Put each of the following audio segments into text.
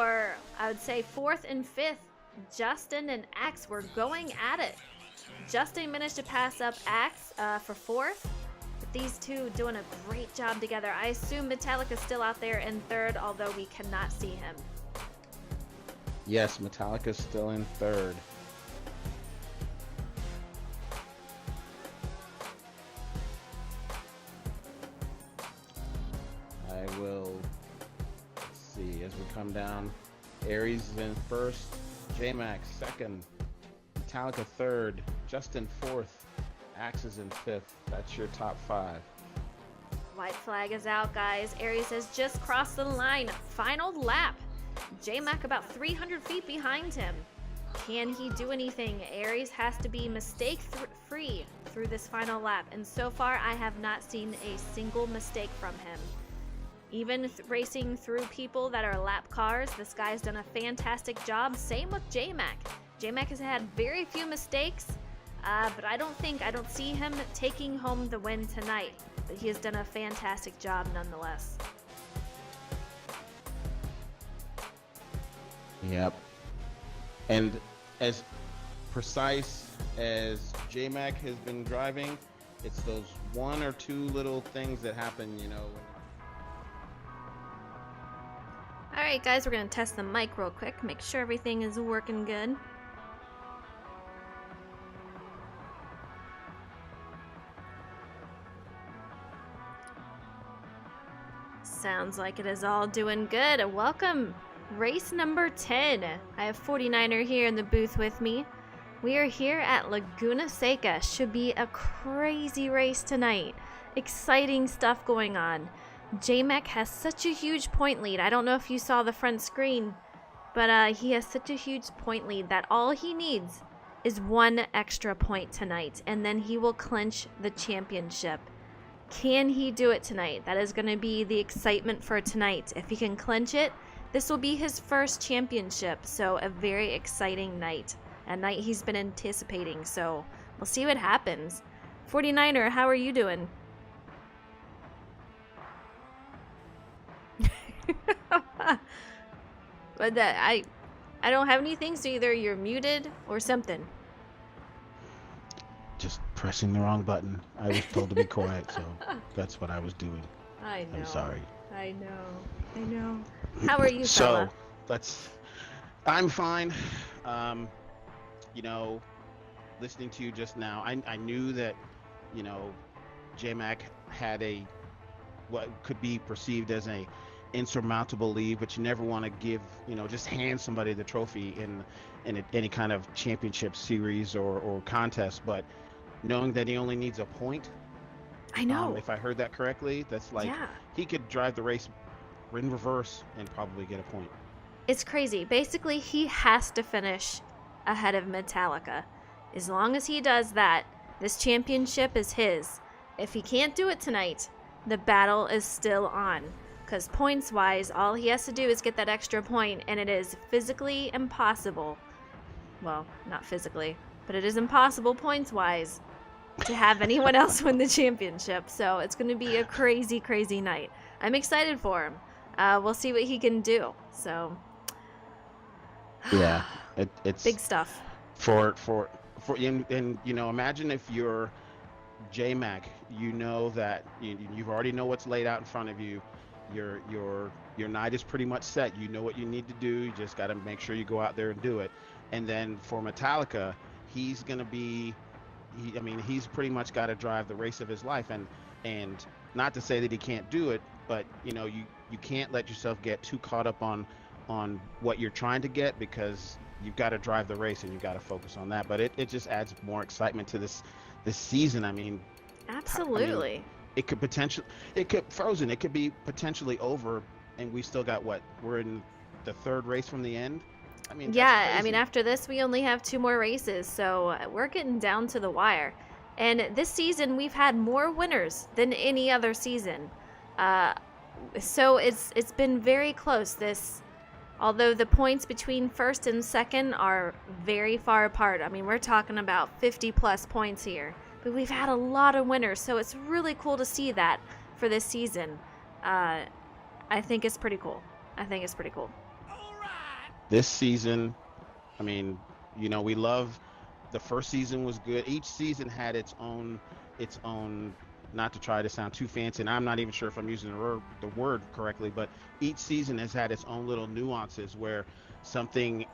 for, I would say, 4th and 5th, Justin and Axe were going at it. Justin managed to pass up Axe for 4th. But these two doing a great job together. I assume Metallica's still out there in 3rd, although we cannot see him. Yes, Metallica's still in 3rd. I will see as we come down. Aries is in 1st, J-Max 2nd, Metallica 3rd, Justin 4th, Axe is in 5th. That's your top 5. White flag is out, guys. Aries has just crossed the line. Final lap. J-Mac about 300 feet behind him. Can he do anything? Aries has to be mistake-free through this final lap. And so far, I have not seen a single mistake from him. Even racing through people that are lap cars, this guy's done a fantastic job. Same with J-Mac. J-Mac has had very few mistakes, but I don't see him taking home the win tonight. But he has done a fantastic job nonetheless. Yep. And as precise as J-Mac has been driving, it's those 1 or 2 little things that happen, you know. Alright guys, we're going to test the mic real quick, make sure everything is working good. Sounds like it is all doing good. Welcome, race number 10. I have 49er here in the booth with me. We are here at Laguna Seca. Should be a crazy race tonight. Exciting stuff going on. J-Mac has such a huge point lead. I don't know if you saw the front screen, but he has such a huge point lead that all he needs is 1 extra point tonight, and then he will clinch the championship. Can he do it tonight? That is going to be the excitement for tonight. If he can clinch it, this will be his first championship, so a very exciting night. A night he's been anticipating, so we'll see what happens. 49er, how are you doing? But I don't have anything, so either you're muted or something. Just pressing the wrong button. I was told to be quiet, so that's what I was doing. I know. I'm sorry. I know. How are you, fella? I'm fine. You know, listening to you just now, I knew that, you know, J-Mac had what could be perceived as a insurmountable lead, but you never want to give, you know, just hand somebody the trophy in any kind of championship series or contest. But knowing that he only needs a point, I know. If I heard that correctly, that's like, yeah, he could drive the race in reverse and probably get a point. It's crazy. Basically, he has to finish ahead of Metallica. As long as he does that, this championship is his. If he can't do it tonight, the battle is still on. Because points-wise, all he has to do is get that extra point, and it is physically impossible. Well, not physically, but it is impossible points-wise to have anyone else win the championship. So it's going to be a crazy, crazy night. I'm excited for him. We'll see what he can do. So yeah, it's big stuff. And you know, imagine if you're J-Mac, you know that you already know what's laid out in front of you. Your night is pretty much set. You know what you need to do. You just got to make sure you go out there and do it. And then for Metallica, he's gonna be, he's pretty much got to drive the race of his life. And not to say that he can't do it, but you know, you can't let yourself get too caught up on what you're trying to get, because you've got to drive the race and you've got to focus on that. But it just adds more excitement to this season. Absolutely. It could be potentially over, and we still got we're in the 3rd race from the end. Yeah, after this we only have 2 more races, so we're getting down to the wire. And this season we've had more winners than any other season. So it's been very close. Although the points between 1st and 2nd are very far apart. We're talking about 50 plus points here. But we've had a lot of winners, so it's really cool to see that for this season. I think it's pretty cool. This season, I mean, we love the first season was good. Each season had its own, not to try to sound too fancy, and I'm not even sure if I'm using the word correctly, but each season has had its own little nuances where something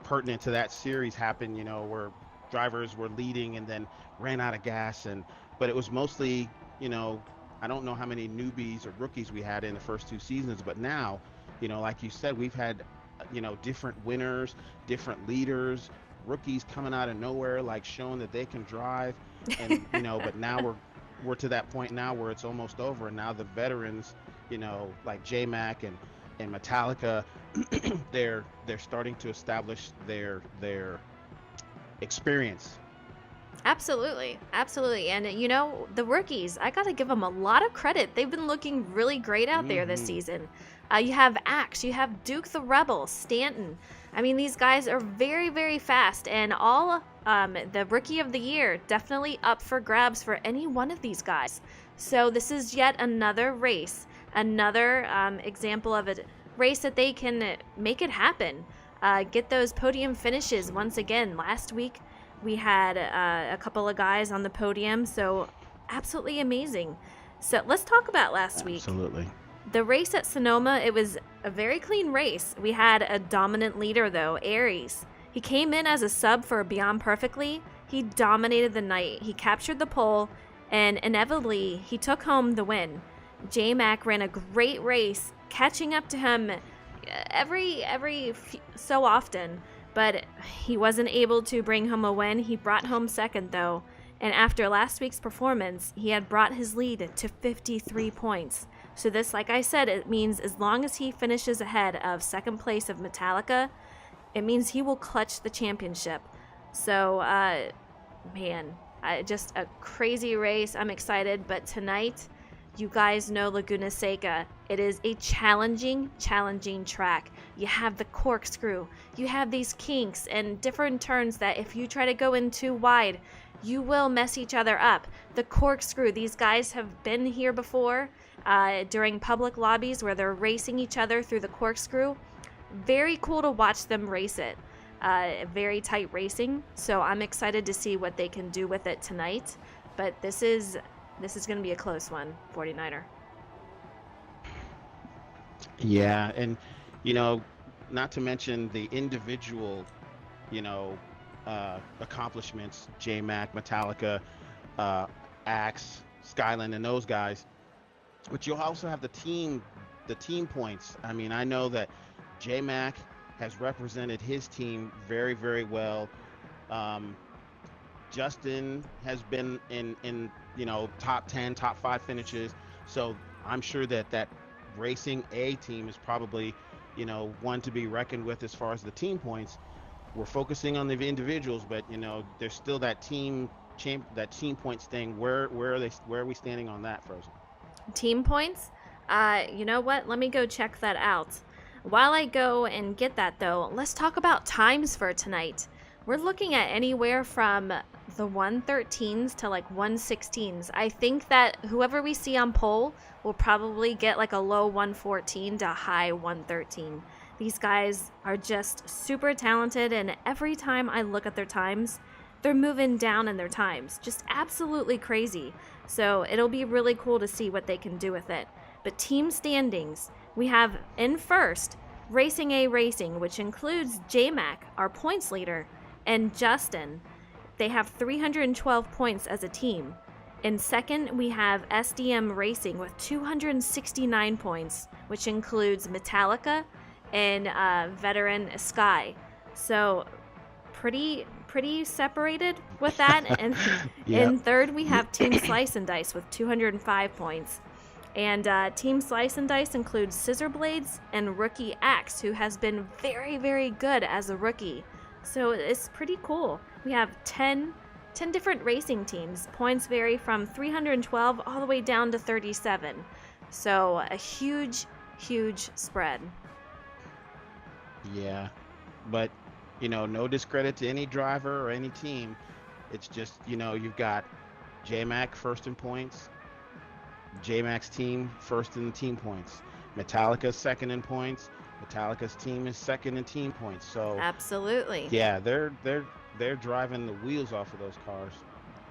pertinent to that series happened, where drivers were leading and then ran out of gas, but it was mostly, you know, I don't know how many newbies or rookies we had in the first two seasons, but now, like you said, we've had, different winners, different leaders, rookies coming out of nowhere, like showing that they can drive, and but now we're to that point now where it's almost over, and now the veterans, like J Mac and Metallica, they're starting to establish their experience. Absolutely, absolutely. And the rookies, I got to give them a lot of credit. They've been looking really great out there this Hmm. season. You have Axe, you have Duke the Rebel, Stanton. I mean, these guys are very, very fast, and all the rookie of the year definitely up for grabs for any one of these guys. So this is yet another race, another example of a race that they can make it happen. Get those podium finishes once again. Last week we had a couple of guys on the podium, so absolutely amazing. So let's talk about last week. Absolutely. The race at Sonoma, it was a very clean race. We had a dominant leader, though, Aries. He came in as a sub for Beyond Perfectly. He dominated the night. He captured the pole, and inevitably, he took home the win. J-Mac ran a great race, catching up to him so often, but he wasn't able to bring home a win. He brought home second, though, and after last week's performance, he had brought his lead to 53 points. So this, like I said, it means as long as he finishes ahead of second place of Metallica, it means he will clutch the championship. So, man, just a crazy race. I'm excited, but tonight, you guys know Laguna Seca. It is a challenging track. You have the corkscrew, you have these kinks and different turns that if you try to go in too wide, you will mess each other up. The corkscrew, these guys have been here before during public lobbies where they're racing each other through the corkscrew. Very cool to watch them race it. Very tight racing, so I'm excited to see what they can do with it tonight. But this is going to be a close one, 49er. Yeah, and you know, not to mention the individual, you know, accomplishments, J Mac, Metallica, uh, Axe, Skyland, and those guys. But you'll also have the team points. I mean, I know that J Mac has represented his team very, very well. Um, Justin has been in top 10, top 5 finishes. So I'm sure that racing A team is probably one to be reckoned with as far as the team points. We're focusing on the individuals, but there's still that team points thing. Where are we standing on that, Frozen? Team points? You know what? Let me go check that out. While I go and get that, though, let's talk about times for tonight. We're looking at anywhere from the 113s to like 116s. I think that whoever we see on pole will probably get like a low 114 to high 113. These guys are just super talented, and every time I look at their times, they're moving down in their times. Just absolutely crazy. So it'll be really cool to see what they can do with it. But team standings, we have in first, Racing A Racing, which includes J-Mac, our points leader, and Justin. They have 312 points as a team. In second, we have SDM Racing with 269 points, which includes Metallica and veteran Sky. So pretty separated with that. And Yep. in third, we have Team Slice and Dice with 205 points. And Team Slice and Dice includes Scissor Blades and Rookie Axe, who has been very, very good as a rookie. So it's pretty cool. We have 10 different racing teams. Points vary from 312 all the way down to 37. So a huge spread. Yeah, but no discredit to any driver or any team. It's just you've got J Mac first in points, J Mac's team first in team points, Metallica second in points, Metallica's team is second in team points. So Absolutely. yeah, they're driving the wheels off of those cars.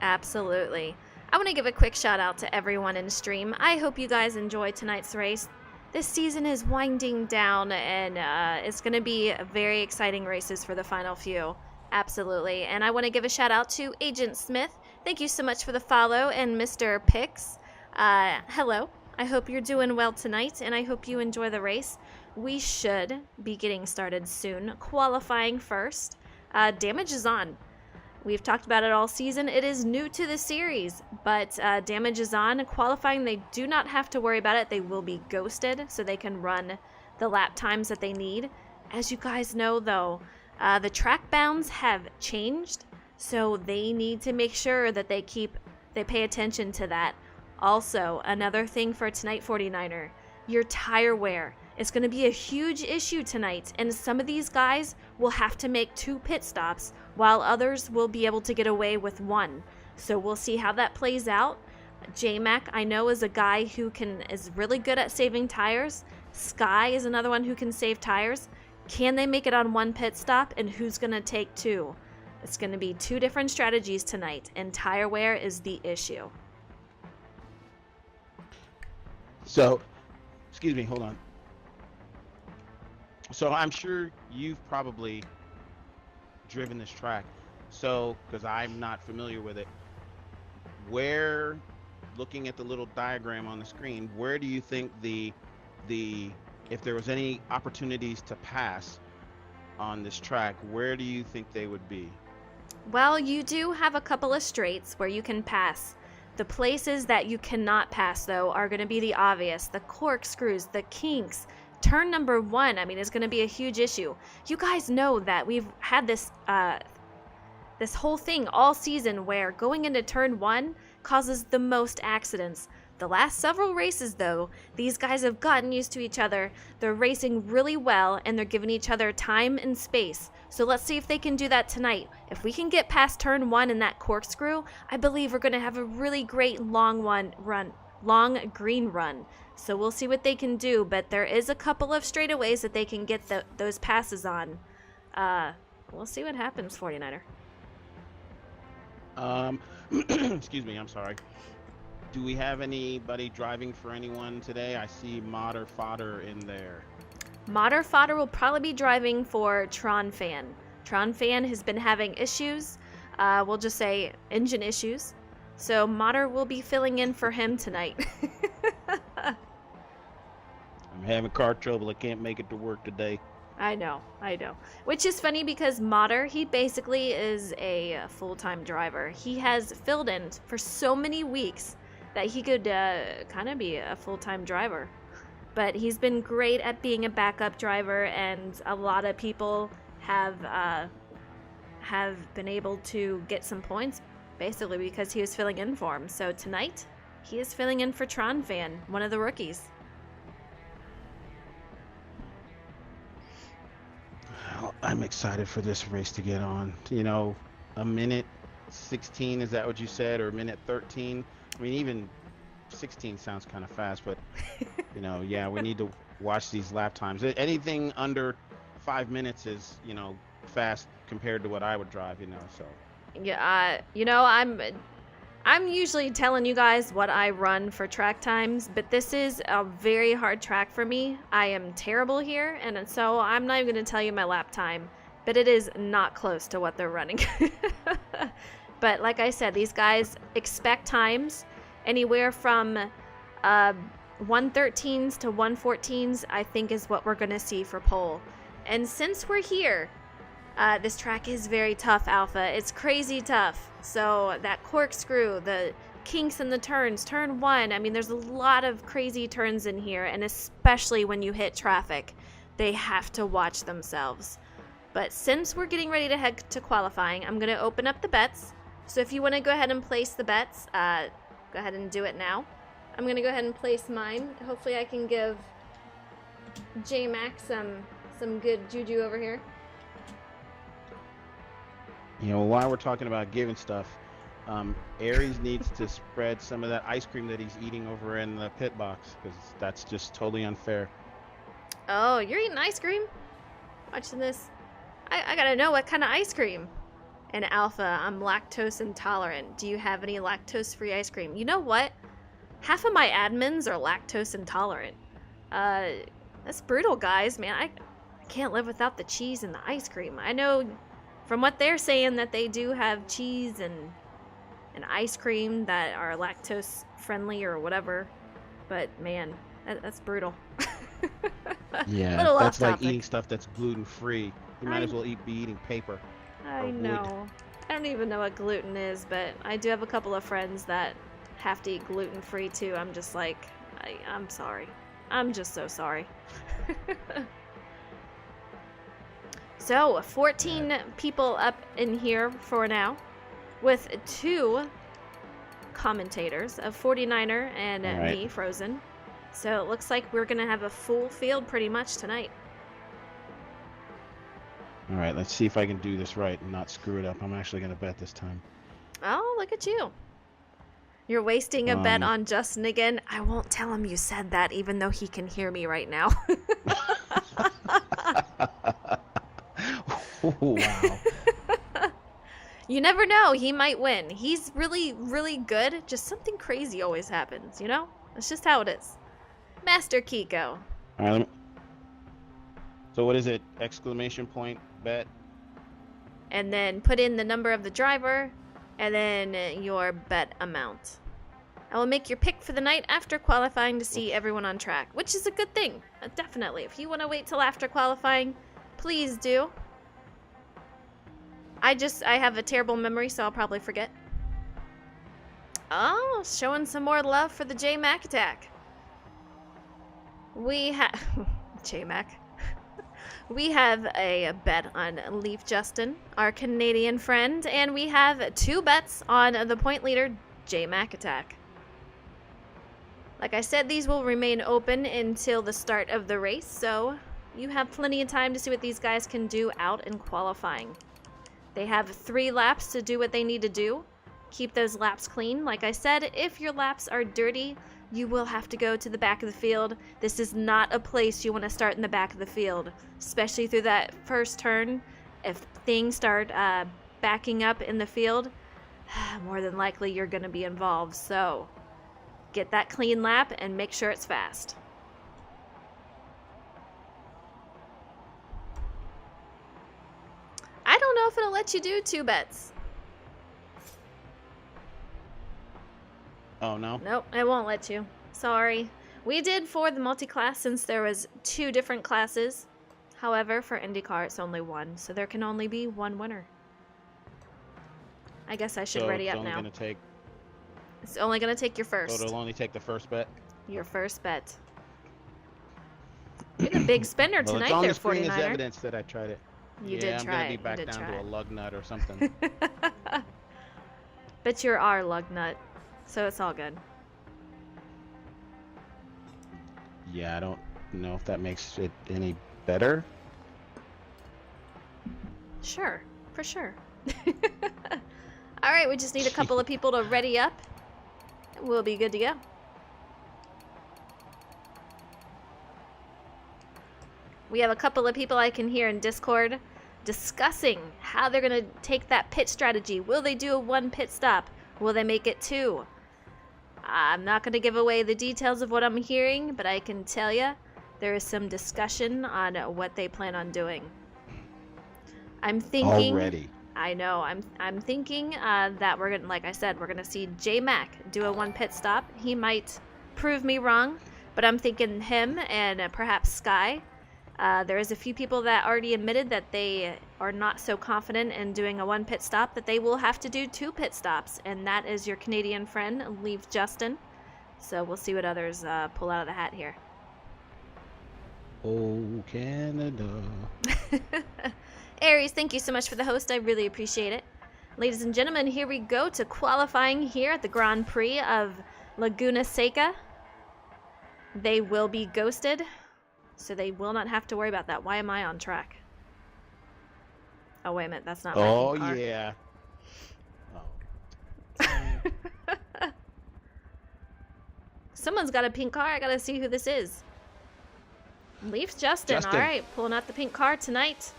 Absolutely. I want to give a quick shout out to everyone in stream. I hope you guys enjoy tonight's race. This season is winding down, and it's going to be very exciting races for the final few. Absolutely. And I want to give a shout out to Agent Smith. Thank you so much for the follow, and Mr. Pix. Hello. I hope you're doing well tonight, and I hope you enjoy the race. We should be getting started soon. Qualifying first. Damage is on. We've talked about it all season. It is new to the series, but damage is on. Qualifying, they do not have to worry about it. They will be ghosted, so they can run the lap times that they need. As you guys know, though, the track bounds have changed, so they need to make sure that they pay attention to that. Also, another thing for tonight, 49er, your tire wear. It's going to be a huge issue tonight, and some of these guys will have to make 2 pit stops, while others will be able to get away with 1. So we'll see how that plays out. J-Mac, I know, is a guy who is really good at saving tires. Sky is another one who can save tires. Can they make it on 1 pit stop, and who's going to take 2? It's going to be 2 different strategies tonight, and tire wear is the issue. So, excuse me, hold on. So I'm sure you've probably driven this track. So, because I'm not familiar with it, looking at the little diagram on the screen, where do you think if there was any opportunities to pass on this track, where do you think they would be? Well, you do have a couple of straights where you can pass. The places that you cannot pass, though, are going to be the obvious, the corkscrews, the kinks. Turn number 1, I mean, is going to be a huge issue. You guys know that we've had this whole thing all season where going into turn 1 causes the most accidents. The last several races, though, these guys have gotten used to each other. They're racing really well, and they're giving each other time and space. So let's see if they can do that tonight. If we can get past turn 1 in that corkscrew, I believe we're going to have a really great long green run. So we'll see what they can do, but there is a couple of straightaways that they can get those passes on. We'll see what happens, 49er. Excuse me, I'm sorry. Do we have anybody driving for anyone today? I see Modder Fodder in there. Modder Fodder will probably be driving for Tron Fan. Tron Fan has been having issues. We'll just say engine issues. So Modder will be filling in for him tonight. I'm having car trouble. I can't make it to work today. I know. Which is funny because Modder, he basically is a full-time driver. He has filled in for so many weeks that he could kind of be a full-time driver. But he's been great at being a backup driver, and a lot of people have been able to get some points basically because he was filling in for him. So tonight, he is filling in for Tron Fan, one of the rookies. Well, I'm excited for this race to get on. You know, a minute 16, is that what you said, or a minute 13? I mean, even 16 sounds kind of fast, but you know, yeah, we need to watch these lap times. Anything under 5 minutes is, you know, fast compared to what I would drive, you know. So yeah, you know, I'm usually telling you guys what I run for track times, but this is a very hard track for me. I am terrible here, and so I'm not even going to tell you my lap time, but it is not close to what they're running. But like I said, these guys expect times anywhere from 113s to 114s, I think, is what we're going to see for pole. And since we're here, this track is very tough, Alpha. It's crazy tough. So that corkscrew, the kinks in the turns, turn 1, I mean, there's a lot of crazy turns in here, and especially when you hit traffic, they have to watch themselves. But since we're getting ready to head to qualifying, I'm going to open up the bets. So if you want to go ahead and place the bets, go ahead and do it now. I'm going to go ahead and place mine. Hopefully I can give J-Mac some good juju over here. you know, while we're talking about giving stuff, Aries needs to spread some of that ice cream that he's eating over in the pit box, because that's just totally unfair. Oh, you're eating ice cream? Watching this. I gotta know what kind of ice cream. And Alpha, I'm lactose intolerant. Do you have any lactose-free ice cream? You know what? Half of my admins are lactose intolerant. That's brutal, guys, man. I can't live without the cheese and the ice cream. I know from what they're saying that they do have cheese and ice cream that are lactose friendly or whatever. But man, that's brutal. Yeah, Little that's off like topic. eating stuff that's gluten free. You might as well be eating paper. I wood. know. I don't even know what gluten is, but I do have a couple of friends that have to eat gluten free too. I'm just like, I'm sorry. I'm just so sorry. So, 14 people up in here for now, with 2 commentators, a 49er and me, Frozen. So it looks like we're going to have a full field pretty much tonight. All right, let's see if I can do this right and not screw it up. I'm actually going to bet this time. Oh, look at you. You're wasting a bet on Justin again. I won't tell him you said that, even though he can hear me right now. Wow. You never know. He might win. He's really, really good. Just something crazy always happens, you know? That's just how it is. Master Kiko. All right, so what is it? Exclamation point bet? And then put in the number of the driver, and then your bet amount. I will make your pick for the night after qualifying to see everyone on track, which is a good thing. Definitely. If you want to wait till after qualifying, please do. I have a terrible memory, so I'll probably forget. Oh, showing some more love for the J-Mac attack. We have... J-Mac. We have a bet on Leaf Justin, our Canadian friend, and we have 2 bets on the point leader, J-Mac attack. Like I said, these will remain open until the start of the race, so you have plenty of time to see what these guys can do out in qualifying. They have 3 laps to do what they need to do. Keep those laps clean. Like I said, if your laps are dirty, you will have to go to the back of the field. This is not a place you want to start in the back of the field, especially through that first turn. If things start backing up in the field, more than likely you're going to be involved. So get that clean lap and make sure it's fast. I don't know if it'll let you do 2 bets. Oh, no? Nope, it won't let you. Sorry. We did for the multi-class since there was 2 different classes. However, for IndyCar, it's only 1, so there can only be 1 winner. I guess I should ready up now. It's only going to take your first. So it'll only take the first bet? Your first bet. You're the big spender Well, tonight it's on there, the screen 49er. as evidence that I tried it. You did try I'm it. going to be back down to a lug nut or something. But you're our lug nut, so it's all good. Yeah, I don't know if that makes it any better. Sure, for sure. All right, we just need a couple of people to ready up. We'll be good to go. We have a couple of people I can hear in Discord discussing how they're going to take that pit strategy. Will they do a 1 pit stop? Will they make it 2? I'm not going to give away the details of what I'm hearing, but I can tell you there is some discussion on what they plan on doing. I'm thinking... Already. I know. I'm thinking that we're going to, like I said, we're going to see J-Mac do a 1 pit stop. He might prove me wrong, but I'm thinking him and perhaps Sky. There is a few people that already admitted that they are not so confident in doing a 1 pit stop, that they will have to do 2 pit stops, and that is your Canadian friend, Leaf Justin. So we'll see what others pull out of the hat here. Oh, Canada. Aries, thank you so much for the host. I really appreciate it. Ladies and gentlemen, here we go to qualifying here at the Grand Prix of Laguna Seca. They will be ghosted, so they will not have to worry about that. Why am I on track? Oh, wait a minute. That's not my pink car. Yeah. Oh. Someone's got a pink car. I gotta see who this is. Leafs Justin. Justin. All right, pulling out the pink car tonight.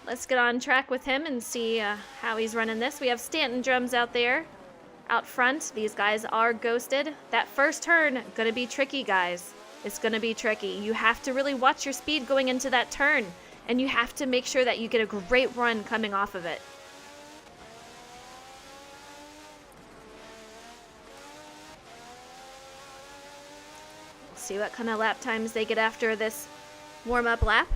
Let's get on track with him and see how he's running this. We have Stanton Drums out there, out front. These guys are ghosted. That first turn, gonna be tricky, guys. It's gonna be tricky. You have to really watch your speed going into that turn, and you have to make sure that you get a great run coming off of it. We'll see what kind of lap times they get after this warm-up lap.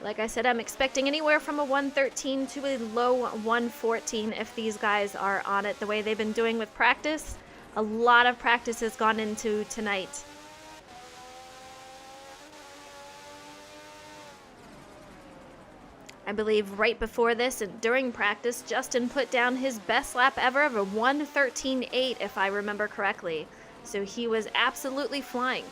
Like I said, I'm expecting anywhere from a 113 to a low 114 if these guys are on it the way they've been doing with practice. A lot of practice has gone into tonight. I believe right before this and during practice, Justin put down his best lap ever of a 113.8 if I remember correctly. So he was absolutely flying.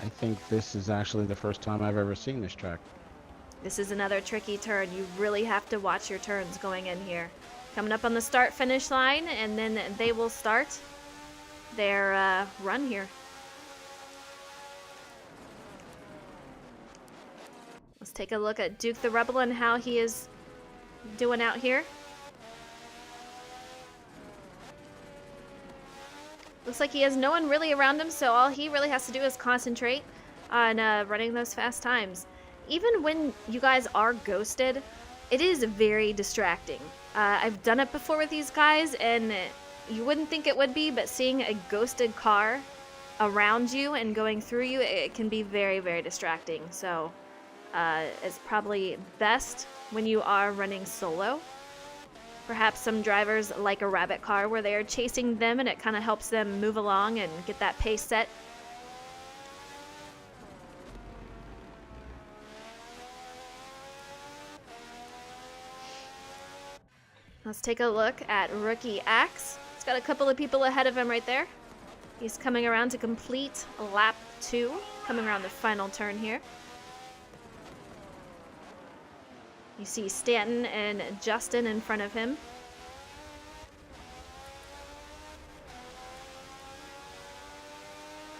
I think this is actually the first time I've ever seen this track. This is another tricky turn. You really have to watch your turns going in here. Coming up on the start-finish line, and then they will start their run here. Let's take a look at Duke the Rebel and how he is doing out here. Looks like he has no one really around him, so all he really has to do is concentrate on running those fast times. Even when you guys are ghosted, it is very distracting. I've done it before with these guys, and you wouldn't think it would be, but seeing a ghosted car around you and going through you, it can be very, very distracting. So it's probably best when you are running solo. Perhaps some drivers like a rabbit car where they are chasing them and it kind of helps them move along and get that pace set. Let's take a look at Rookie Axe. He's got a couple of people ahead of him right there. He's coming around to complete lap 2, coming around the final turn here. You see Stanton and Justin in front of him.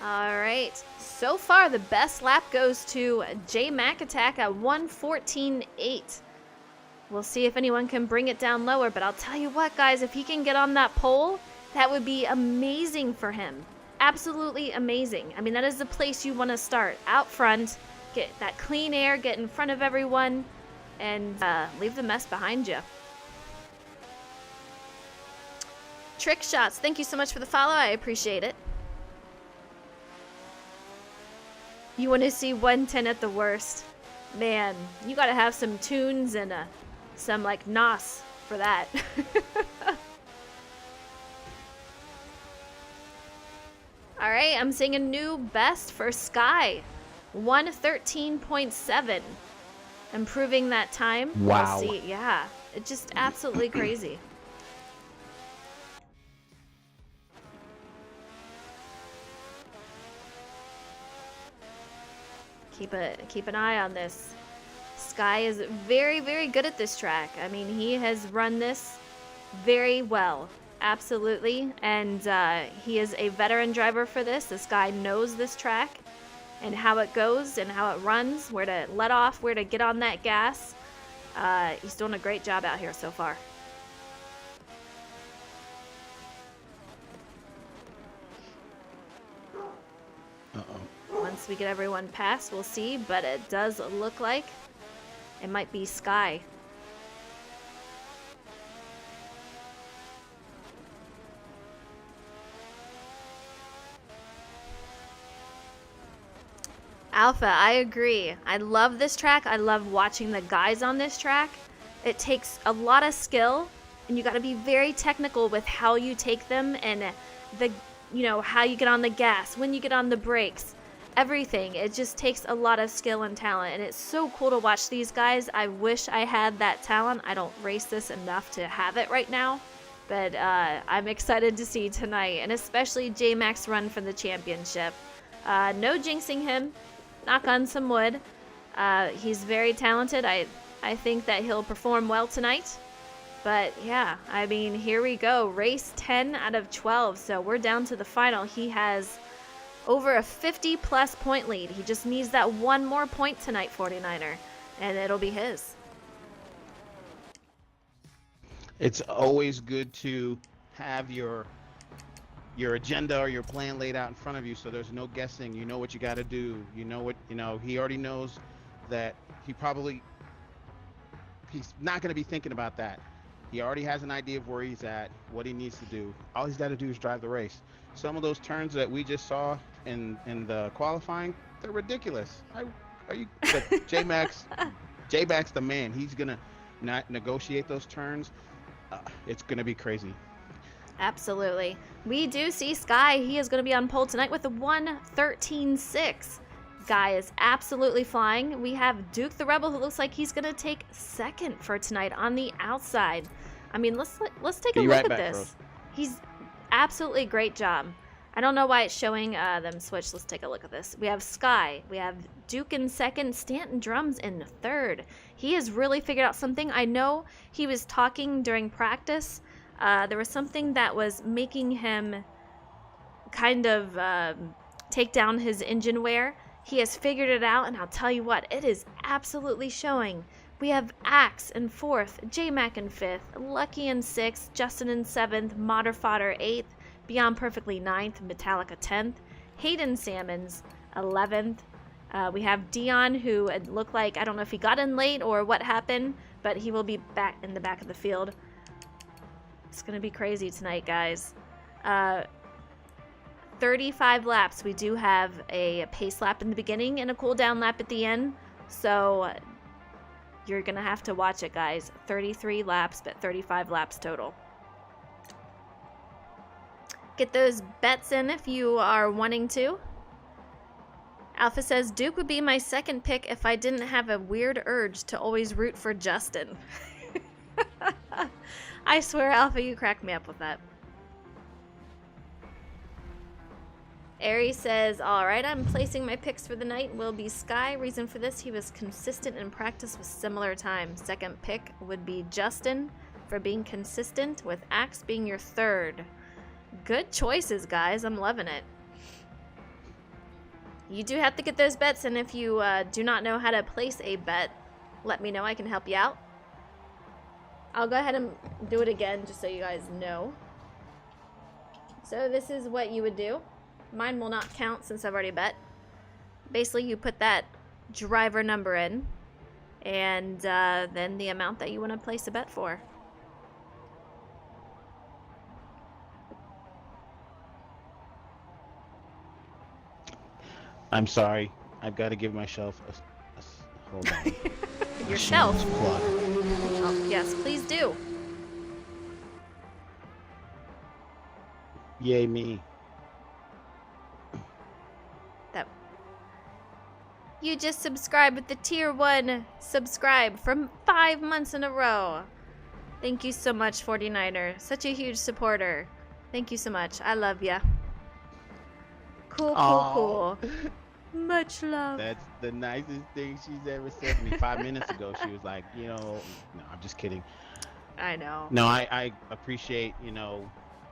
All right, so far the best lap goes to J-Mac Attack at 114.8. We'll see if anyone can bring it down lower, but I'll tell you what, guys, if he can get on that pole, that would be amazing for him. Absolutely amazing. I mean, that is the place you want to start, out front, get that clean air, get in front of everyone, and leave the mess behind you. Trick Shots, thank you so much for the follow. I appreciate it. You want to see 110 at the worst? Man, you got to have some tunes and some like NOS for that. All right, I'm seeing a new best for Sky, 113.7. Improving that time. Wow. We'll see. Yeah, it's just absolutely crazy. Keep an eye on this. Sky is very, very good at this track. I mean, he has run this very well. Absolutely. And he is a veteran driver for this. This guy knows this track and how it goes and how it runs, where to let off, where to get on that gas. He's doing a great job out here so far. Once we get everyone past, we'll see, but it does look like it might be Sky. Alpha, I agree. I love this track. I love watching the guys on this track. It takes a lot of skill, and you got to be very technical with how you take them and how you get on the gas, when you get on the brakes, everything. It just takes a lot of skill and talent, and it's so cool to watch these guys. I wish I had that talent. I don't race this enough to have it right now, but I'm excited to see tonight, and especially J-Mac's run for the championship. No jinxing him. Knock on some wood. He's very talented. I think that he'll perform well tonight. But yeah, I mean, here we go. Race 10 out of 12. So we're down to the final. He has over a 50-plus point lead. He just needs that one more point tonight, 49er, and it'll be his. It's always good to have your agenda or your plan laid out in front of you, so there's no guessing. You know what you got to do. You know what, he already knows that he's not going to be thinking about that. He already has an idea of where he's at, what he needs to do. All he's got to do is drive the race. Some of those turns that we just saw in the qualifying, they're ridiculous. But J-Mac's the man. He's going to not negotiate those turns. It's going to be crazy. Absolutely. We do see Sky. He is going to be on pole tonight with a 1:13.6. Guy is absolutely flying. We have Duke the Rebel, who looks like he's going to take second for tonight on the outside. I mean, let's take a look at this. Rose. He's absolutely great job. I don't know why it's showing them switch. Let's take a look at this. We have Sky. We have Duke in second. Stanton Drums in third. He has really figured out something. I know he was talking during practice. There was something that was making him kind of take down his engine wear. He has figured it out, and I'll tell you what, it is absolutely showing. We have Axe in fourth, J-Mac in fifth, Lucky in sixth, Justin in seventh, Modder Fodder eighth, Beyond Perfectly ninth, Metallica 10th, Hayden Salmons 11th. We have Dion, who looked like, I don't know if he got in late or what happened, but he will be back in the back of the field. It's going to be crazy tonight, guys. 35 laps. We do have a pace lap in the beginning and a cool down lap at the end. So you're going to have to watch it, guys. 33 laps, but 35 laps total. Get those bets in if you are wanting to. Alpha says, Duke would be my second pick if I didn't have a weird urge to always root for Justin. I swear, Alpha, you cracked me up with that. Aries says, all right, I'm placing my picks for the night. Will be Sky. Reason for this, he was consistent in practice with similar time. Second pick would be Justin for being consistent, with Axe being your third. Good choices, guys. I'm loving it. You do have to get those bets, and if you do not know how to place a bet, let me know. I can help you out. I'll go ahead and do it again just so you guys know. So this is what you would do. Mine will not count since I've already bet. Basically, you put that driver number in, and then the amount that you want to place a bet for. I'm sorry. I've got to give myself a hold on. Yourself? Oh, yes, please do. Yay me. You just subscribed with the tier 1 subscribe from 5 months in a row. Thank you so much, 49er. Such a huge supporter. Thank you so much. I love ya. Cool, cool. Much love. That's the nicest thing she's ever said to me. 5 minutes ago, she was like, no, I'm just kidding. I know. No, I appreciate,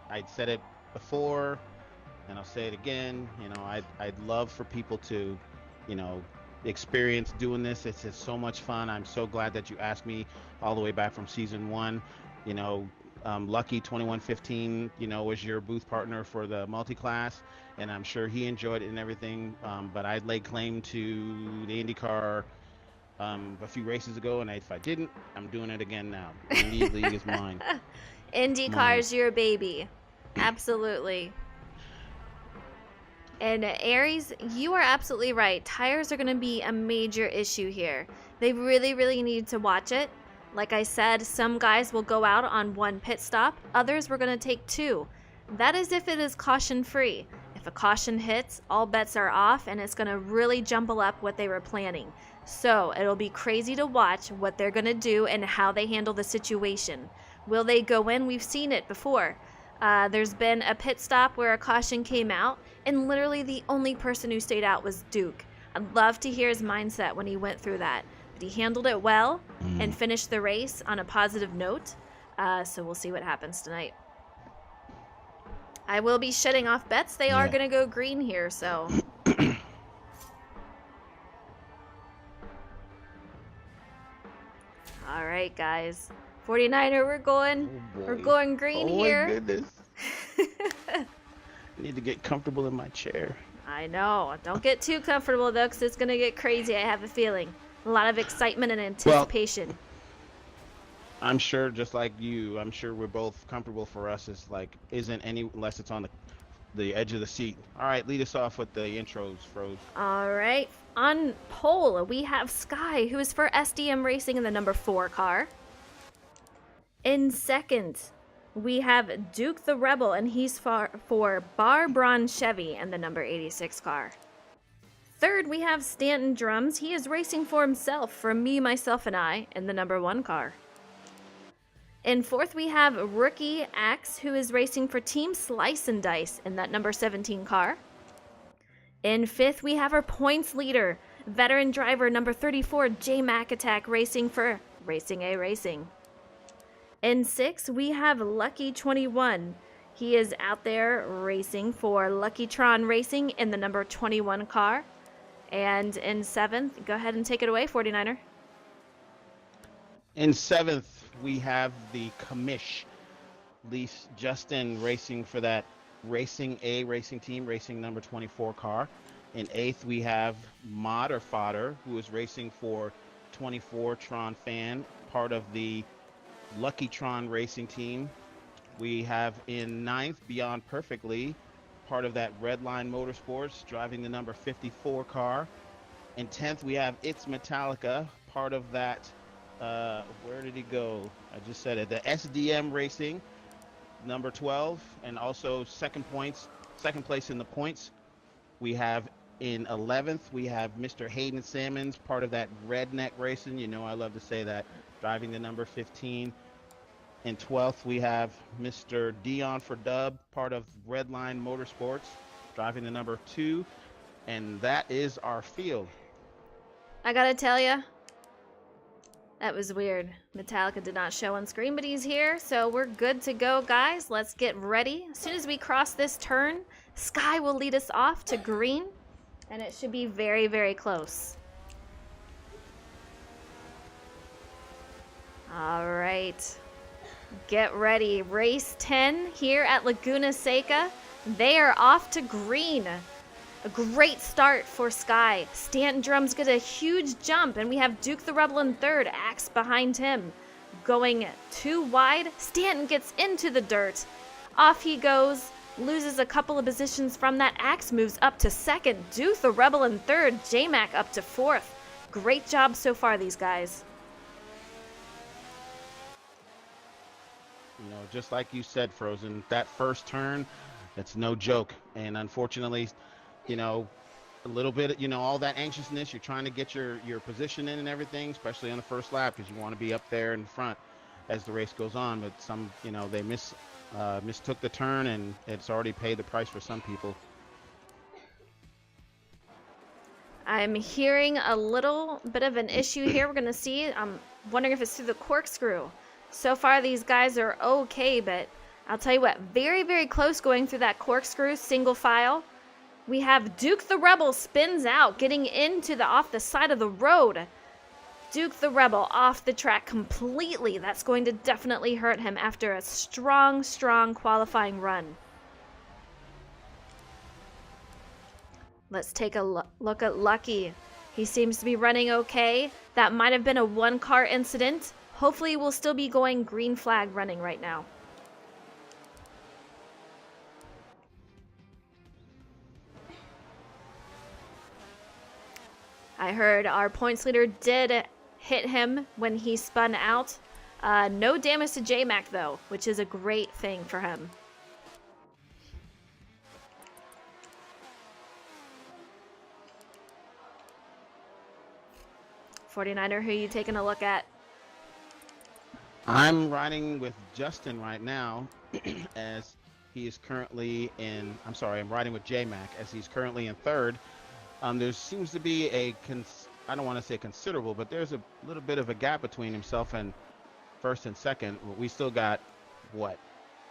I'd said it before, and I'll say it again. I'd love for people to, experience doing this. It's just so much fun. I'm so glad that you asked me all the way back from season 1. Lucky 2115, was your booth partner for the multi-class, and I'm sure he enjoyed it and everything. But I laid claim to the IndyCar a few races ago, and if I didn't, I'm doing it again now. The Indy League is mine. IndyCar's your baby. Absolutely. And Aries, you are absolutely right. Tires are going to be a major issue here. They really, really need to watch it. Like I said, some guys will go out on 1 pit stop. Others were going to take 2. That is if it is caution free. If a caution hits, all bets are off, and it's going to really jumble up what they were planning. So it'll be crazy to watch what they're going to do and how they handle the situation. Will they go in? We've seen it before. There's been a pit stop where a caution came out, and literally the only person who stayed out was Duke. I'd love to hear his mindset when he went through that. But he handled it well and finished the race on a positive note. So we'll see what happens tonight. I will be shutting off bets. They are going to go green here, so. All right, guys. 49er, we're going green here. Oh my goodness. I need to get comfortable in my chair. I know. Don't get too comfortable, though, because it's going to get crazy, I have a feeling. A lot of excitement and anticipation. Well, I'm sure, just like you, I'm sure we're both comfortable. For us, it's like, isn't any, unless it's on the edge of the seat. All right, lead us off with the intros, Froze. All right. On pole, we have Sky, who is for SDM Racing in the number 4 car. In second, we have Duke the Rebel, and he's for Barbron Chevy and the number 86 car. Third, we have Stanton Drums. He is racing for himself, for Me, Myself, and I in the number 1 car. In fourth, we have Rookie Axe, who is racing for Team Slice and Dice in that number 17 car. In fifth, we have our points leader, veteran driver number 34, J-Mac Attack, racing for Racing A Racing. In sixth, we have Lucky 21. He is out there racing for Luckytron Racing in the number 21 car. And in seventh, go ahead and take it away, 49er. In seventh, we have the commish, Lease Justin, racing for that Racing A Racing team, racing number 24 car. In eighth, we have Mod or Fodder, who is racing for 24 Tron Fan, part of the Luckytron Racing team. We have in ninth, Beyond Perfectly, part of that Redline Motorsports, driving the number 54 car. In 10th, we have It's Metallica, part of that, where did he go? I just said it, the SDM Racing, number 12, and also second place in the points. We have in 11th, we have Mr. Hayden Sammons, part of that Redneck Racing. You know I love to say that, driving the number 15. In 12th, we have Mr. Dion for Dub, part of Redline Motorsports, driving the number 2. And that is our field. I gotta tell ya, that was weird. Metallica did not show on screen, but he's here, so we're good to go, guys. Let's get ready. As soon as we cross this turn, Sky will lead us off to green, and it should be very, very close. All right. Get ready. Race 10 here at Laguna Seca. They are off to green. A great start for Sky. Stanton Drums get a huge jump, and we have Duke the Rebel in third, Axe behind him. Going too wide, Stanton gets into the dirt. Off he goes, loses a couple of positions from that. Axe moves up to second. Duke the Rebel in third, J-Mac up to fourth. Great job so far, these guys. You know, just like you said, Frozen, that first turn, it's no joke. And unfortunately, you know, a little bit, you know, all that anxiousness, you're trying to get your position in and everything, especially on the first lap, because you want to be up there in front as the race goes on. But some, you know, they mistook the turn, and it's already paid the price for some people. I'm hearing a little bit of an issue here. We're going to see. I'm wondering if it's through the corkscrew. So far, these guys are okay, but I'll tell you what, very, very close going through that corkscrew, single file. We have Duke the Rebel spins out, getting into off the side of the road. Duke the Rebel off the track completely. That's going to definitely hurt him after a strong, strong qualifying run. Let's take a look at Lucky. He seems to be running okay. That might have been a one-car incident. Hopefully we'll still be going green flag running right now. I heard our points leader did hit him when he spun out. No damage to J-Mac though, which is a great thing for him. "49er, who are you taking a look at?" I'm riding with Justin right now, as he is currently in, I'm riding with J-Mac as he's currently in third. There seems to be I don't want to say considerable, but there's a little bit of a gap between himself and first and second. We still got what,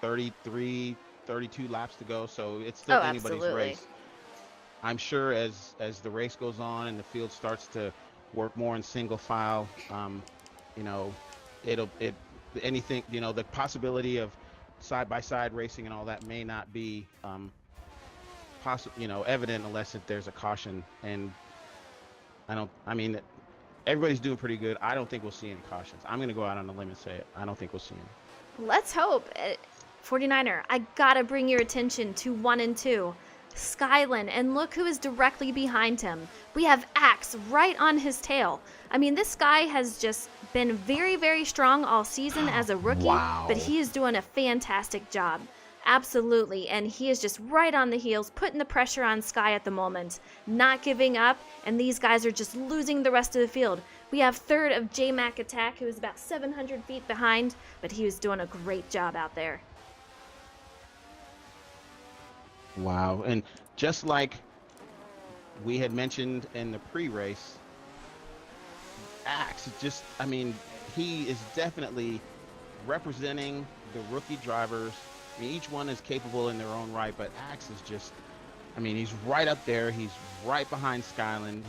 33, 32 laps to go, so it's Oh, still anybody's absolutely. race. I'm sure as the race goes on and the field starts to work more in single file, you know, it anything, you know, the possibility of side by side racing and all that may not be evident unless there's a caution. And I mean, everybody's doing pretty good. I don't think we'll see any cautions. I'm going to go out on a limb and say it. I don't think we'll see any. Let's hope. 49er, I gotta bring your attention to 1 and 2. Skylan, and look who is directly behind him. We have Axe right on his tail. I mean, this guy has just been very, very strong all season as a rookie, Wow. but he is doing a fantastic job. Absolutely, and he is just right on the heels, putting the pressure on Sky at the moment, not giving up, and these guys are just losing the rest of the field. We have third of J-Mac Attack, who is about 700 feet behind, but he was doing a great job out there. Wow. And just like we had mentioned in the pre-race, Axe, I mean, he is definitely representing the rookie drivers. I mean, each one is capable in their own right, but Axe is just, I mean, he's right up there. He's right behind Skyland.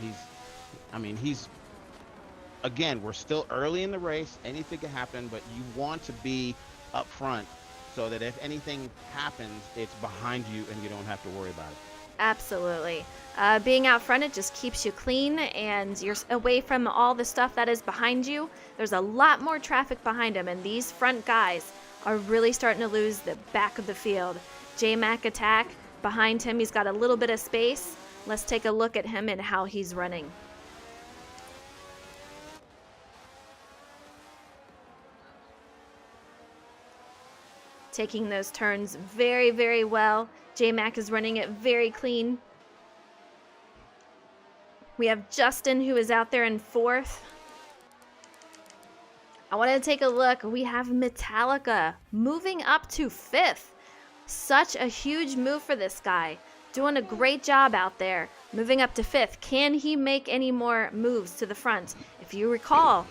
Again, we're still early in the race. Anything can happen, but you want to be up front so that if anything happens, it's behind you and you don't have to worry about it. Absolutely. Being out front, it just keeps you clean and you're away from all the stuff that is behind you. There's a lot more traffic behind him, and these front guys are really starting to lose the back of the field. J-Mac Attack behind him, he's got a little bit of space. Let's take a look at him and how he's running. Taking those turns very, very well. J-Mac is running it very clean. We have Justin, who is out there in fourth. I want to take a look. We have Metallica moving up to fifth. Such a huge move for this guy. Doing a great job out there. Moving up to fifth. Can he make any more moves to the front? If you recall,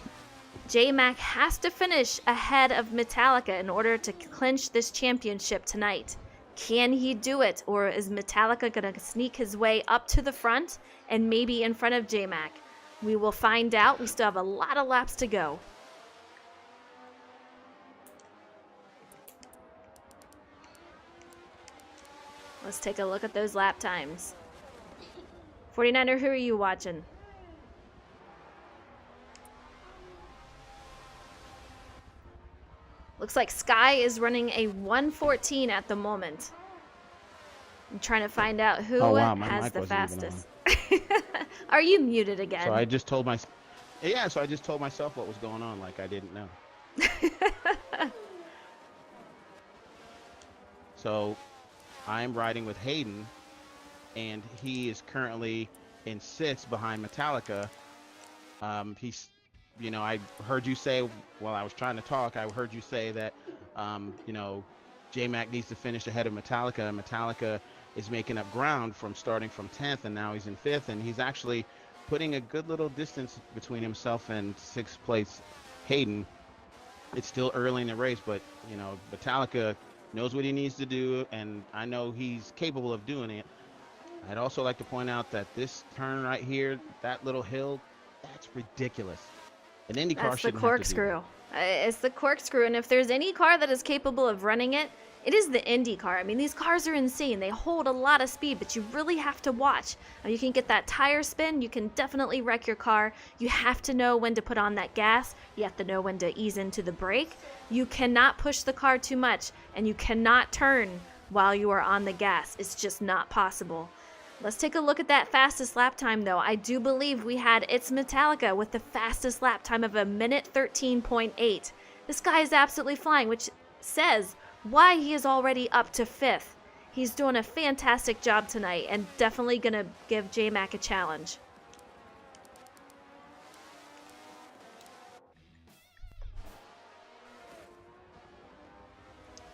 J-Mac has to finish ahead of Metallica in order to clinch this championship tonight. Can he do it, or is Metallica going to sneak his way up to the front and maybe in front of J-Mac? We will find out. We still have a lot of laps to go. Let's take a look at those lap times. 49er, who are you watching? Looks like Sky is running a 1:14 at the moment. I'm trying to find out who has the fastest. Are you muted again? So I just told myself what was going on, like I didn't know. So I'm riding with Hayden, and he is currently in sixth behind Metallica. I heard you say while I was trying to talk, I heard you say that, J-Mac needs to finish ahead of Metallica. Metallica is making up ground from starting from 10th, and now he's in 5th, and he's actually putting a good little distance between himself and 6th place Hayden. It's still early in the race, but, Metallica knows what he needs to do, and I know he's capable of doing it. I'd also like to point out that this turn right here, that little hill, that's ridiculous. An IndyCar That's the corkscrew. It's the corkscrew, and if there's any car that is capable of running it, it is the IndyCar. I mean, these cars are insane. They hold a lot of speed, but you really have to watch. You can get that tire spin. You can definitely wreck your car. You have to know when to put on that gas. You have to know when to ease into the brake. You cannot push the car too much, and you cannot turn while you are on the gas. It's just not possible. Let's take a look at that fastest lap time, though. I do believe we had It's Metallica with the fastest lap time of 1:13.8. This guy is absolutely flying, which says why he is already up to 5th. He's doing a fantastic job tonight and definitely going to give J-Mac a challenge.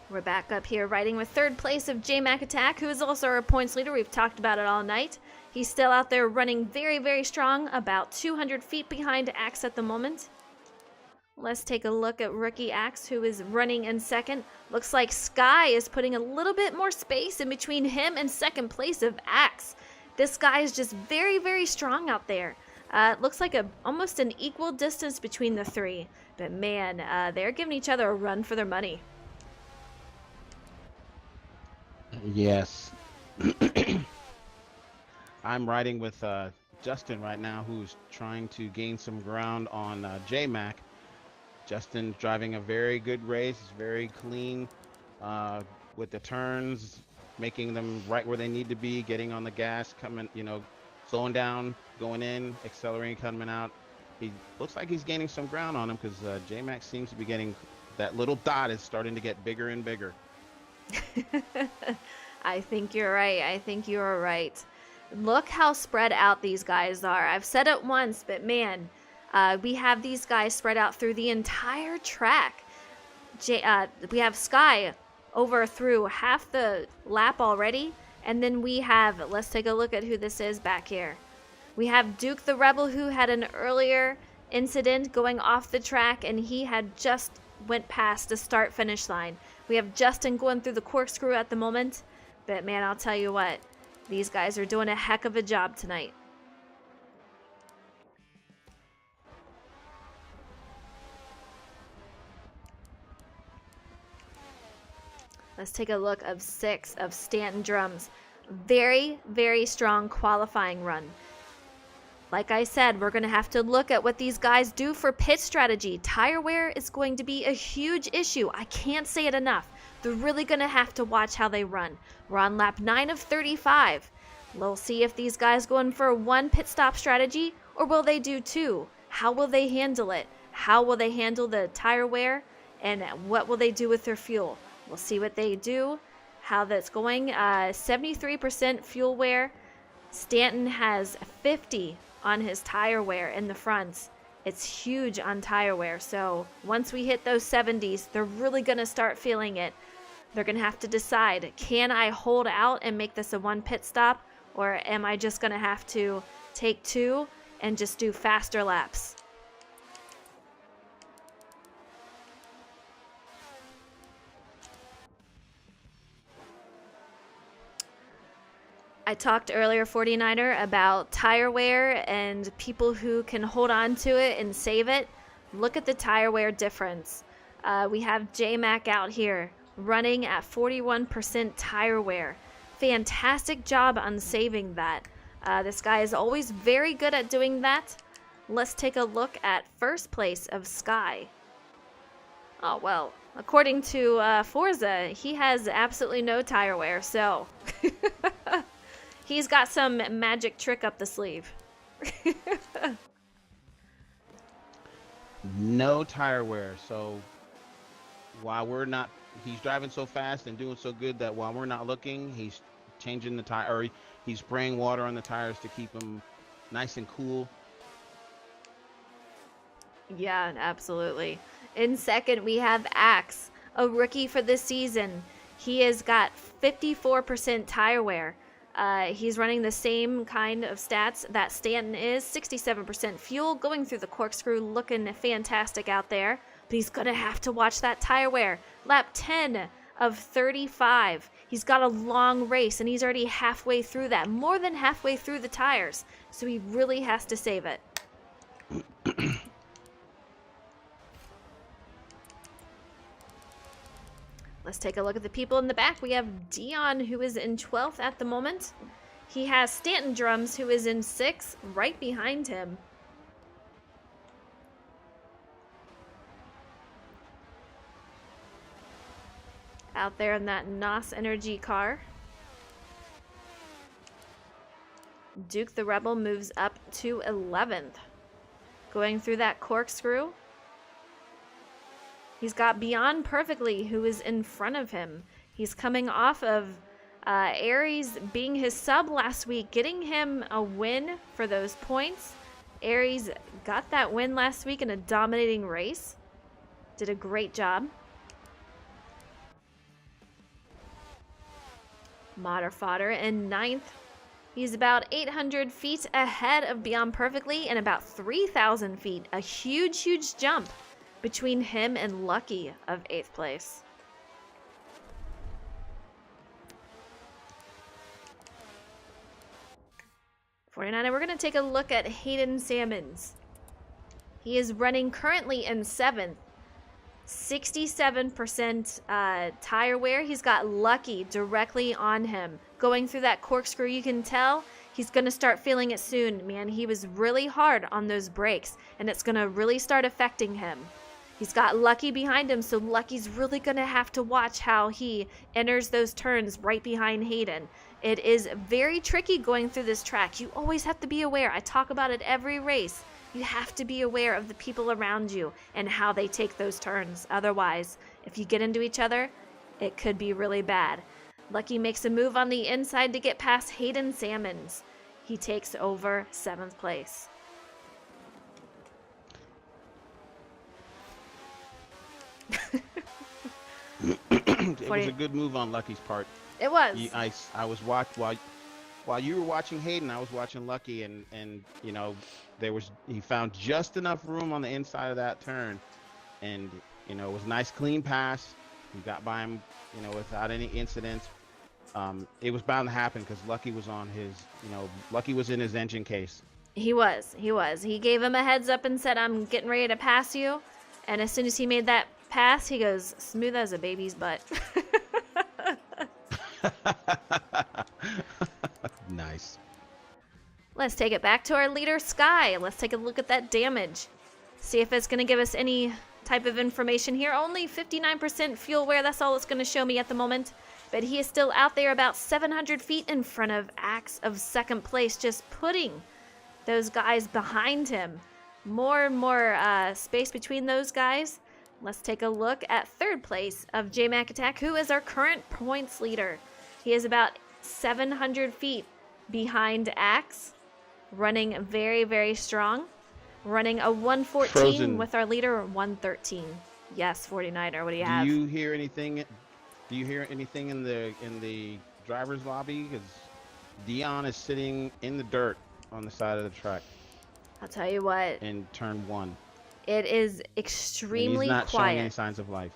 We're back up here riding with third place of J-Mac Attack, who is also our points leader. We've talked about it all night. He's still out there running very, very strong, about 200 feet behind Axe at the moment. Let's take a look at rookie Axe, who is running in second. Looks like Sky is putting a little bit more space in between him and second place of Axe. This guy is just very, very strong out there. It looks like almost an equal distance between the three. But man, they're giving each other a run for their money. Yes. I'm riding with Justin right now, who's trying to gain some ground on J-Mac. Justin driving a very good race, very clean with the turns, making them right where they need to be, getting on the gas, coming, slowing down, going in, accelerating, coming out. He looks like he's gaining some ground on him because J-Mac seems to be getting, that little dot is starting to get bigger and bigger. I think you're right. I think you're right. Look how spread out these guys are. I've said it once, but man, we have these guys spread out through the entire track. We have Sky over through half the lap already. And then we have, let's take a look at who this is back here. We have Duke the Rebel, who had an earlier incident going off the track, and he had just went past the start-finish line. We have Justin going through the corkscrew at the moment. But man, I'll tell you what, these guys are doing a heck of a job tonight. Let's take a look of 6 of Stanton Drums. Very, very strong qualifying run. Like I said, we're going to have to look at what these guys do for pit strategy. Tire wear is going to be a huge issue. I can't say it enough. They're really going to have to watch how they run. We're on lap 9 of 35. We'll see if these guys go in for one pit stop strategy, or will they do 2? How will they handle it? How will they handle the tire wear? And what will they do with their fuel? We'll see what they do, how that's going. 73% fuel wear. Stanton has 50 on his tire wear in the fronts. It's huge on tire wear. So once we hit those 70s, they're really going to start feeling it. They're going to have to decide, can I hold out and make this a one pit stop? Or am I just going to have to take 2 and just do faster laps? I talked earlier, 49er, about tire wear and people who can hold on to it and save it. Look at the tire wear difference. We have J-Mac out here running at 41% tire wear. Fantastic job on saving that. This guy is always very good at doing that. Let's take a look at first place of Sky. Oh, well, according to Forza, he has absolutely no tire wear, so... He's got some magic trick up the sleeve. No tire wear. So while he's driving so fast and doing so good that while we're not looking, he's changing the tire, or he's spraying water on the tires to keep them nice and cool. Yeah, absolutely. In second, we have Axe, a rookie for this season. He has got 54% tire wear. He's running the same kind of stats that Stanton is. 67% fuel, going through the corkscrew, looking fantastic out there. But he's going to have to watch that tire wear. Lap 10 of 35. He's got a long race, and he's already halfway through that. More than halfway through the tires. So he really has to save it. Let's take a look at the people in the back. We have Dion, who is in 12th at the moment. He has Stanton Drums, who is in 6th, right behind him. Out there in that NOS Energy car. Duke the Rebel moves up to 11th. Going through that corkscrew. He's got Beyond Perfectly, who is in front of him. He's coming off of Aries being his sub last week, getting him a win for those points. Aries got that win last week in a dominating race. Did a great job. Modder Fodder in 9th. He's about 800 feet ahead of Beyond Perfectly and about 3,000 feet. A huge, huge jump. between him and Lucky of 8th place. '49er, we're going to take a look at Hayden Sammons. He is running currently in 7th. 67% tire wear. He's got Lucky directly on him. Going through that corkscrew, you can tell he's going to start feeling it soon. Man, he was really hard on those brakes, and it's going to really start affecting him. He's got Lucky behind him, so Lucky's really going to have to watch how he enters those turns right behind Hayden. It is very tricky going through this track. You always have to be aware. I talk about it every race. You have to be aware of the people around you and how they take those turns. Otherwise, if you get into each other, it could be really bad. Lucky makes a move on the inside to get past Hayden Sammons. He takes over 7th place. It was a good move on Lucky's part. It was. I was while you were watching Hayden, I was watching Lucky, and you know, he found just enough room on the inside of that turn, and you know, it was a nice clean pass. He got by him, you know, without any incidents. It was bound to happen because Lucky was on his, you know, Lucky was in his engine case. He was. He gave him a heads up and said, "I'm getting ready to pass you," and as soon as he made that pass, he goes smooth as a baby's butt. Nice. Let's take it back to our leader, Sky. Let's take a look at that damage. See if it's going to give us any type of information here. Only 59% fuel wear. That's all it's going to show me at the moment. But he is still out there about 700 feet in front of Axe of 2nd place, just putting those guys behind him. More and more space between those guys. Let's take a look at 3rd place of J-Mac Attack, who is our current points leader. He is about 700 feet behind Axe, running very, very strong. Running a 114 Frozen. with our leader, 113. Yes, 49er, what do you have? Do you hear anything in the driver's lobby? Because Dion is sitting in the dirt on the side of the track. I'll tell you what. In turn 1. It is extremely and he's not quiet. showing any signs of life.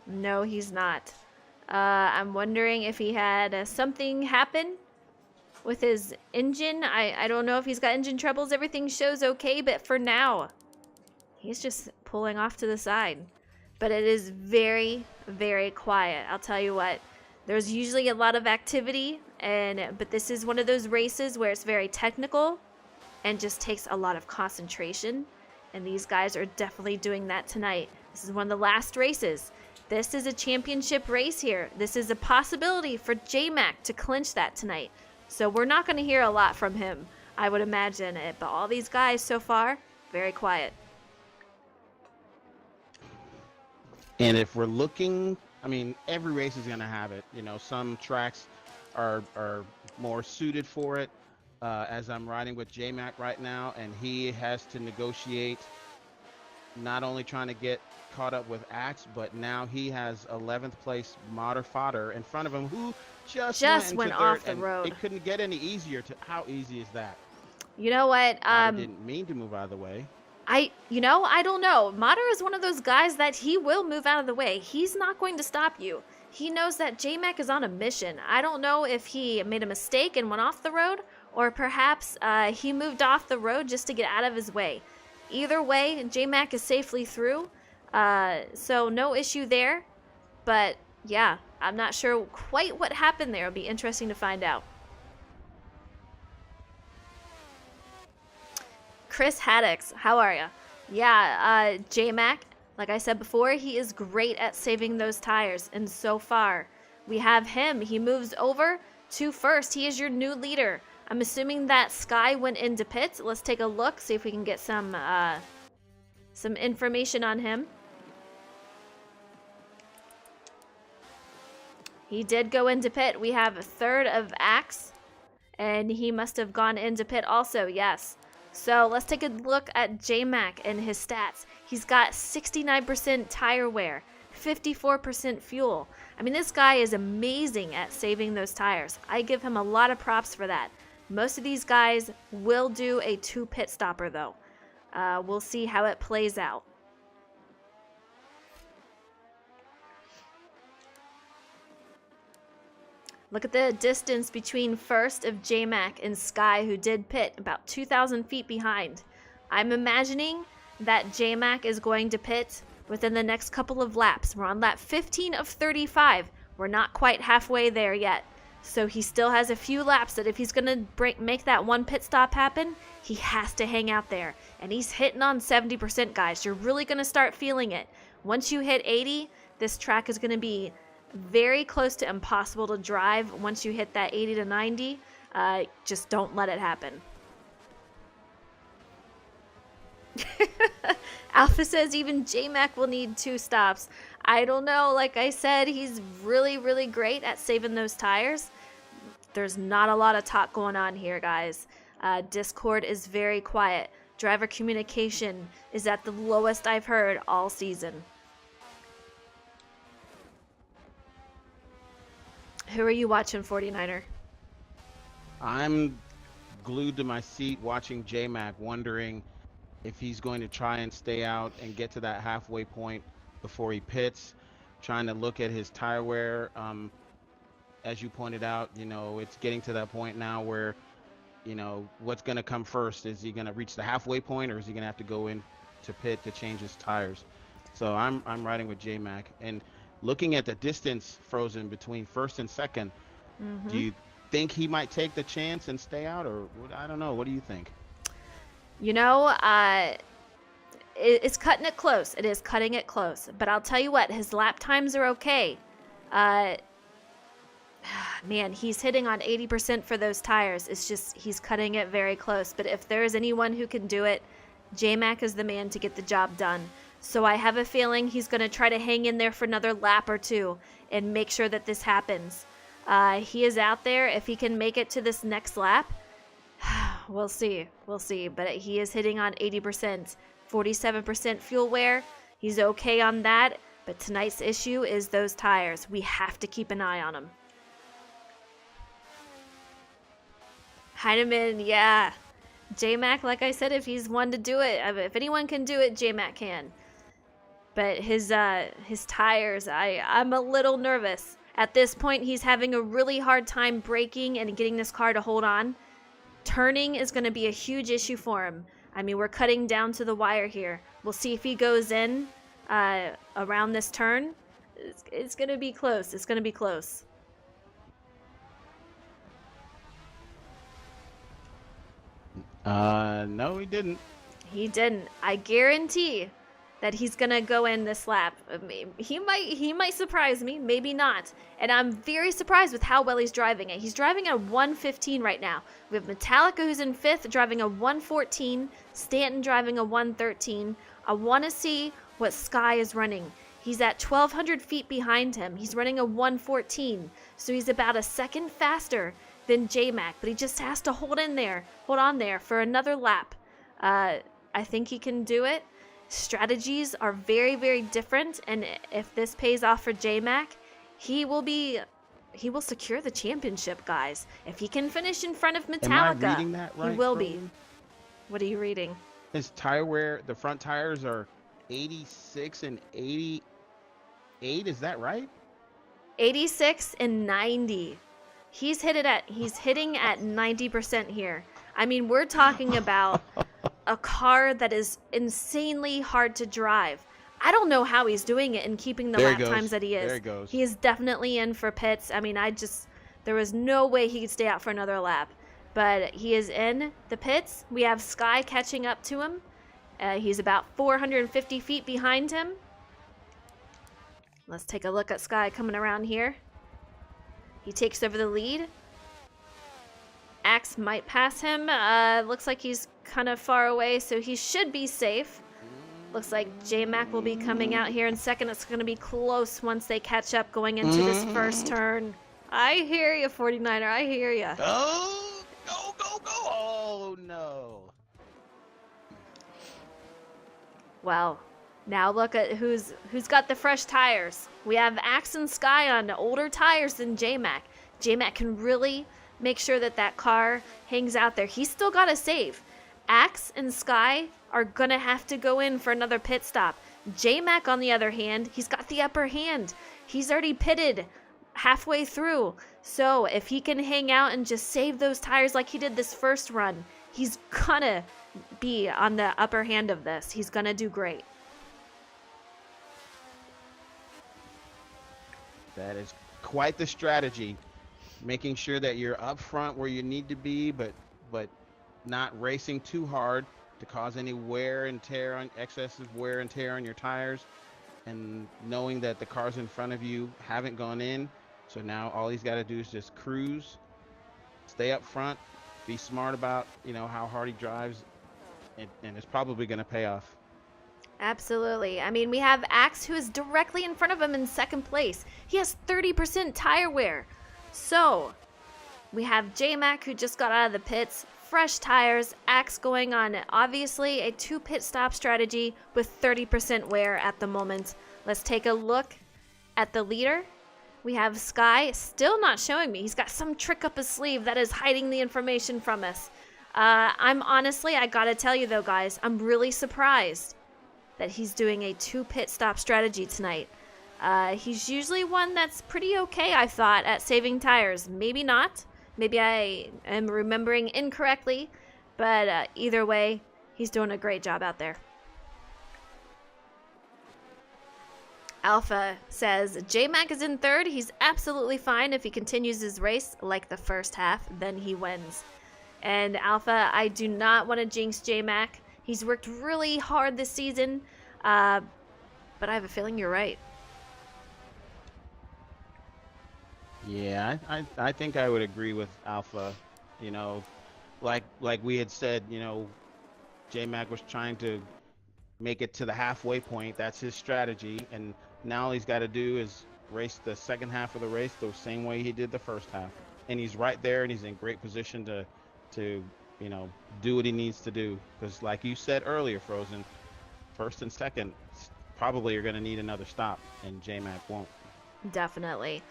No, he's not. I'm wondering if he had something happen with his engine. I don't know if he's got engine troubles. Everything shows okay, but for now, he's just pulling off to the side. But it is very, very quiet. I'll tell you what. There's usually a lot of activity, but this is one of those races where it's very technical and just takes a lot of concentration. And these guys are definitely doing that tonight. This is one of the last races. This is a championship race here. This is a possibility for J-Mac to clinch that tonight. So we're not going to hear a lot from him, I would imagine it. But all these guys so far, very quiet. And if we're looking, I mean, every race is going to have it. You know, some tracks are more suited for it. As I'm riding with J-Mac right now, and he has to negotiate not only trying to get caught up with Axe, but now he has 11th place Mater Fodder in front of him, who just went off the road. It couldn't get any easier. How easy is that? You know what? I didn't mean to move out of the way. I don't know. Mater is one of those guys that he will move out of the way. He's not going to stop you. He knows that J-Mac is on a mission. I don't know if he made a mistake and went off the road, or perhaps he moved off the road just to get out of his way. Either way, J-Mac is safely through, so no issue there. But yeah, I'm not sure quite what happened there. It'll be interesting to find out. Chris Haddix, how are you? Yeah, J-Mac, like I said before, he is great at saving those tires. And so far, we have him. He moves over to first. He is your new leader. I'm assuming that Sky went into pits. Let's take a look, see if we can get some information on him. He did go into pit. We have a 3rd of Axe, and he must have gone into pit also, yes. So let's take a look at J-Mac and his stats. He's got 69% tire wear, 54% fuel. I mean, this guy is amazing at saving those tires. I give him a lot of props for that. Most of these guys will do a 2 pit stopper, though. We'll see how it plays out. Look at the distance between first of J-Mac and Sky, who did pit, about 2,000 feet behind. I'm imagining that J-Mac is going to pit within the next couple of laps. We're on lap 15 of 35. We're not quite halfway there yet. So he still has a few laps that if he's going to make that one pit stop happen, he has to hang out there. And he's hitting on 70%, guys. You're really going to start feeling it. Once you hit 80, this track is going to be very close to impossible to drive. Once you hit that 80 to 90, just don't let it happen. Alpha says even J-Mac will need 2 stops. I don't know. Like I said, he's really, really great at saving those tires. There's not a lot of talk going on here, guys. Discord is very quiet. Driver communication is at the lowest I've heard all season. Who are you watching, 49er? I'm glued to my seat watching J-Mac, wondering if he's going to try and stay out and get to that halfway point before he pits, trying to look at his tire wear. As you pointed out, you know, it's getting to that point now where, you know, what's going to come first? Is he going to reach the halfway point, or is he going to have to go in to pit to change his tires? So I'm riding with J-Mac. And looking at the distance frozen between first and second, do you think he might take the chance and stay out, or I don't know? What do you think? You know, it's cutting it close. It is cutting it close. But I'll tell you what, his lap times are okay. Man, he's hitting on 80% for those tires. It's just he's cutting it very close. But if there is anyone who can do it, J-Mac is the man to get the job done. So I have a feeling he's going to try to hang in there for another lap or two and make sure that this happens. He is out there. If he can make it to this next lap, we'll see. We'll see. But he is hitting on 80%, 47% fuel wear. He's okay on that. But tonight's issue is those tires. We have to keep an eye on them. Heinemann, yeah. J-Mac, like I said, if he's one to do it, if anyone can do it, J-Mac can. But his tires, I'm a little nervous. At this point, he's having a really hard time braking and getting this car to hold on. Turning is going to be a huge issue for him. I mean, we're cutting down to the wire here. We'll see if he goes in around this turn. It's going to be close. It's going to be close. No, he didn't. He didn't. I guarantee that he's gonna go in this lap. He might surprise me, maybe not. And I'm very surprised with how well he's driving it. He's driving at 115 right now. We have Metallica, who's in 5th, driving a 114. Stanton driving a 113. I want to see what Sky is running. He's at 1,200 feet behind him. He's running a 114. So he's about a second faster than J-Mac, but he just has to hold on there for another lap. I think he can do it. Strategies are very, very different, and if this pays off for J-Mac, he will secure the championship, guys. If he can finish in front of Metallica, Am I reading that right, he will Frozen? be. What are you reading? His tire wear, the front tires are 86 and 88. Is that right? 86 and 90. He's hitting at 90% here. I mean, we're talking about a car that is insanely hard to drive. I don't know how he's doing it and keeping the lap times that he is. There he goes. He is definitely in for pits. I mean, there was no way he could stay out for another lap. But he is in the pits. We have Sky catching up to him. He's about 450 feet behind him. Let's take a look at Sky coming around here. He takes over the lead. Axe might pass him. Looks like he's kind of far away, so he should be safe. Looks like J-Mac will be coming out here in second. It's going to be close once they catch up going into this first turn. I hear you, 49er. I hear you. Oh, go, go, go. Oh, no. Well, now look at who's got the fresh tires. We have Axe and Sky on older tires than J-Mac. J-Mac can really make sure that car hangs out there. He's still got to save. Axe and Sky are going to have to go in for another pit stop. J-Mac, on the other hand, he's got the upper hand. He's already pitted halfway through. So if he can hang out and just save those tires like he did this first run, he's gonna be on the upper hand of this. He's gonna do great. That is quite the strategy. Making sure that you're up front where you need to be, but not racing too hard to cause any excessive wear and tear on your tires, and knowing that the cars in front of you haven't gone in. So now all he's got to do is just cruise, stay up front, be smart about, how hard he drives, and it's probably going to pay off. Absolutely. I mean, we have Axe, who is directly in front of him in second place. He has 30% tire wear. So we have J-Mac, who just got out of the pits, fresh tires, Axe going on obviously a 2 pit stop strategy with 30% wear at the moment. Let's take a look at the leader. We have Sky still not showing me. He's got some trick up his sleeve that is hiding the information from us. I gotta tell you though, guys, I'm really surprised that he's doing a 2 pit stop strategy tonight. He's usually one that's pretty okay, I thought, at saving tires. Maybe not. Maybe I am remembering incorrectly. But either way, he's doing a great job out there. Alpha says, J-Mac is in third. He's absolutely fine. If he continues his race like the first half, then he wins. And Alpha, I do not want to jinx J-Mac. He's worked really hard this season. But I have a feeling you're right. Yeah, I think I would agree with Alpha. Like we had said, J-Mac was trying to make it to the halfway point. That's his strategy, and now all he's got to do is race the second half of the race the same way he did the first half, and he's right there, and he's in great position to do what he needs to do. Because like you said earlier, Frozen, first and second probably are going to need another stop, and J-Mac won't. Definitely.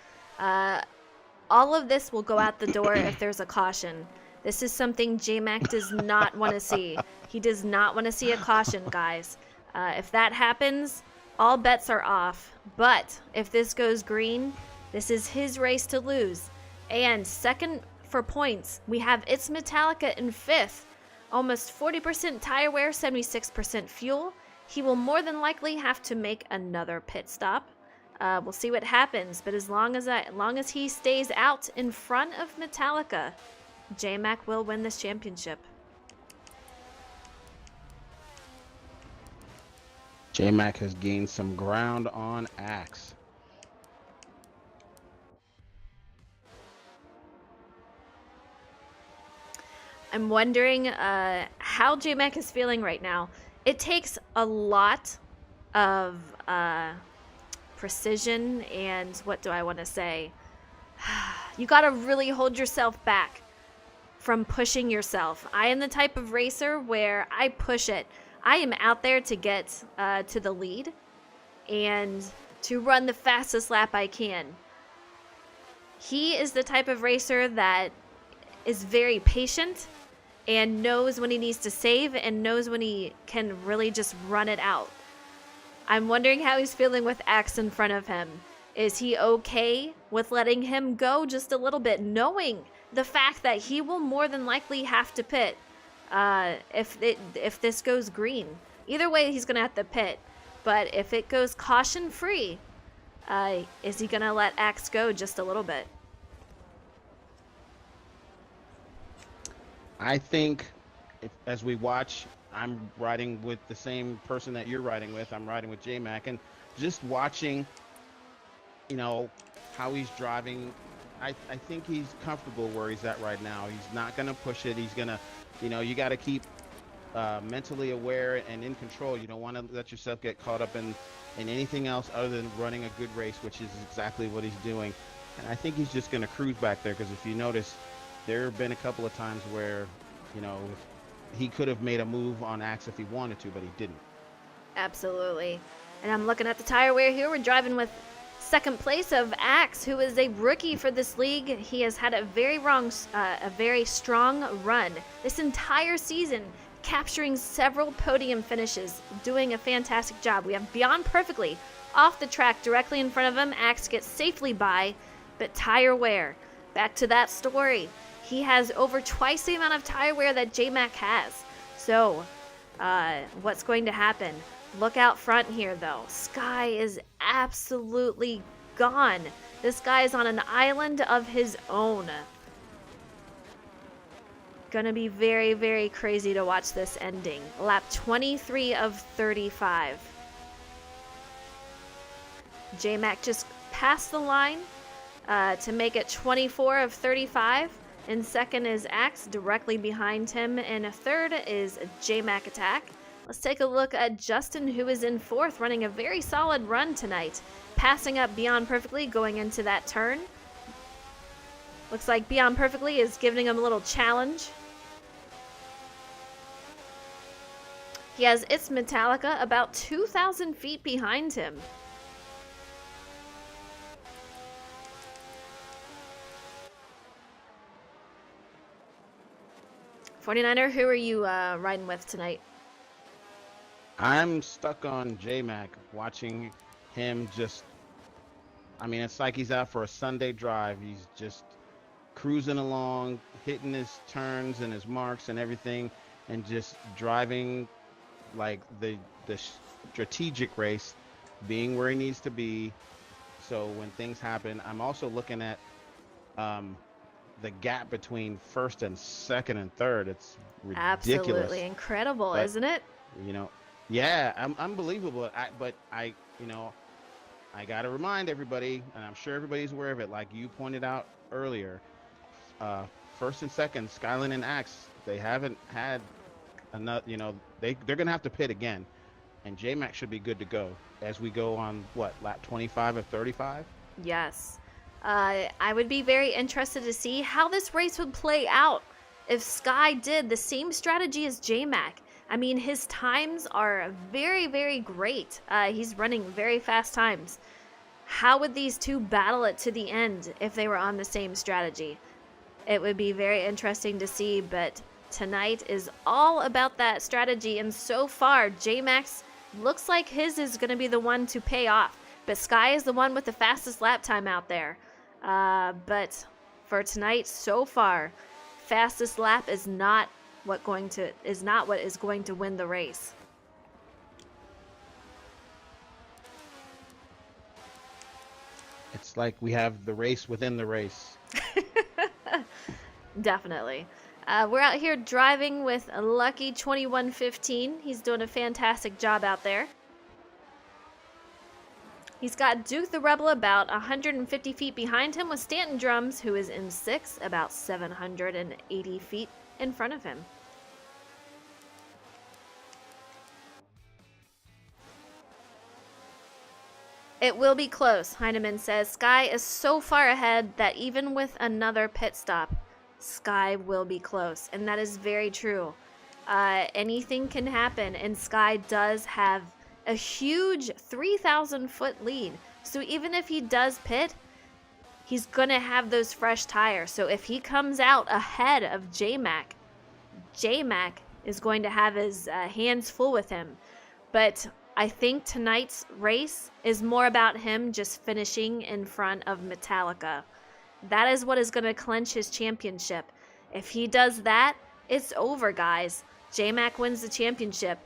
All of this will go out the door if there's a caution. This is something J-Mac does not want to see. He does not want to see a caution, guys. If that happens, all bets are off. But if this goes green, this is his race to lose. And second for points, we have It's Metallica in fifth. Almost 40% tire wear, 76% fuel. He will more than likely have to make another pit stop. We'll see what happens, but as long as he stays out in front of Metallica, J-Mac will win this championship. J-Mac has gained some ground on Axe. I'm wondering how J-Mac is feeling right now. It takes a lot of precision and what do I want to say? You got to really hold yourself back from pushing yourself. I am the type of racer where I push it. I am out there to get to the lead and to run the fastest lap I can. He is the type of racer that is very patient and knows when he needs to save and knows when he can really just run it out. I'm wondering how he's feeling with Axe in front of him. Is he okay with letting him go just a little bit, knowing the fact that he will more than likely have to pit if this goes green? Either way, he's going to have to pit. But if it goes caution-free, is he going to let Axe go just a little bit? I think as we watch, I'm riding with the same person that you're riding with. I'm riding with J-Mac, and just watching, how he's driving, I think he's comfortable where he's at right now. He's not going to push it. He's going to, you got to keep mentally aware and in control. You don't want to let yourself get caught up in anything else other than running a good race, which is exactly what he's doing. And I think he's just going to cruise back there, because if you notice, there have been a couple of times where, he could have made a move on Axe if he wanted to, but he didn't. Absolutely. And I'm looking at the tire wear here. We're driving with second place of Axe, who is a rookie for this league. He has had a very strong run this entire season, capturing several podium finishes, doing a fantastic job. We have Beyond Perfectly off the track directly in front of him. Axe gets safely by, but tire wear. Back to that story. He has over twice the amount of tire wear that J-Mac has. So, what's going to happen? Look out front here, though. Sky is absolutely gone. This guy is on an island of his own. Gonna be very, very crazy to watch this ending. Lap 23 of 35. J-Mac just passed the line to make it 24 of 35. In second is Axe, directly behind him. And third is J-Mac Attack. Let's take a look at Justin, who is in fourth, running a very solid run tonight. Passing up Beyond Perfectly, going into that turn. Looks like Beyond Perfectly is giving him a little challenge. He has It's Metallica about 2,000 feet behind him. '49er, who are you riding with tonight? I'm stuck on J-Mac, watching him just, I mean, it's like he's out for a Sunday drive. He's just cruising along, hitting his turns and his marks and everything, and just driving like the strategic race, being where he needs to be. So when things happen, I'm also looking at the gap between first and second and third. It's ridiculous. Absolutely incredible, but, isn't it? You know, yeah, unbelievable. But I got to remind everybody, and I'm sure everybody's aware of it, like you pointed out earlier, first and second, Skyline and Axe, they haven't had enough, they're going to have to pit again. And J-Mac should be good to go as we go on, lap 25 of 35? Yes. I would be very interested to see how this race would play out if Sky did the same strategy as J-Mac. I mean, his times are very, very great. He's running very fast times. How would these two battle it to the end if they were on the same strategy? It would be very interesting to see, but tonight is all about that strategy, and so far, J-Max looks like his is going to be the one to pay off, but Sky is the one with the fastest lap time out there. But for tonight, so far, fastest lap is not what is going to win the race. It's like we have the race within the race. Definitely. We're out here driving with a Lucky 2115. He's doing a fantastic job out there. He's got Duke the Rebel about 150 feet behind him, with Stanton Drums, who is in sixth, about 780 feet in front of him. It will be close, Heinemann says. Sky is so far ahead that even with another pit stop, Sky will be close, and that is very true. Anything can happen, and Sky does have a huge 3,000 foot lead. So even if he does pit, he's gonna have those fresh tires. So if he comes out ahead of J-Mac, J-Mac is going to have his hands full with him. But I think tonight's race is more about him just finishing in front of Metallica. That is what is going to clinch his championship. If he does that, it's over, guys. J-Mac wins the championship.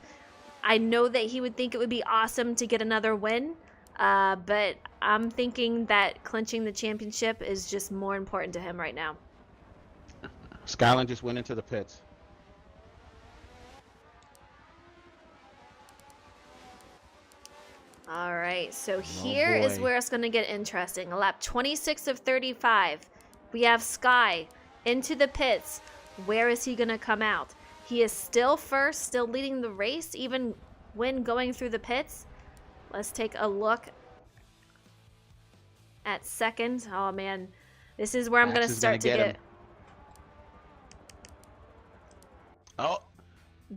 I know that he would think it would be awesome to get another win, but I'm thinking that clinching the championship is just more important to him right now. Skyline just went into the pits. All right, so here is where it's going to get interesting. Lap 26 of 35. We have Sky into the pits. Where is he going to come out? He is still first, still leading the race, even when going through the pits. Let's take a look at second. Oh, man. This is where I'm going to start to get... Oh.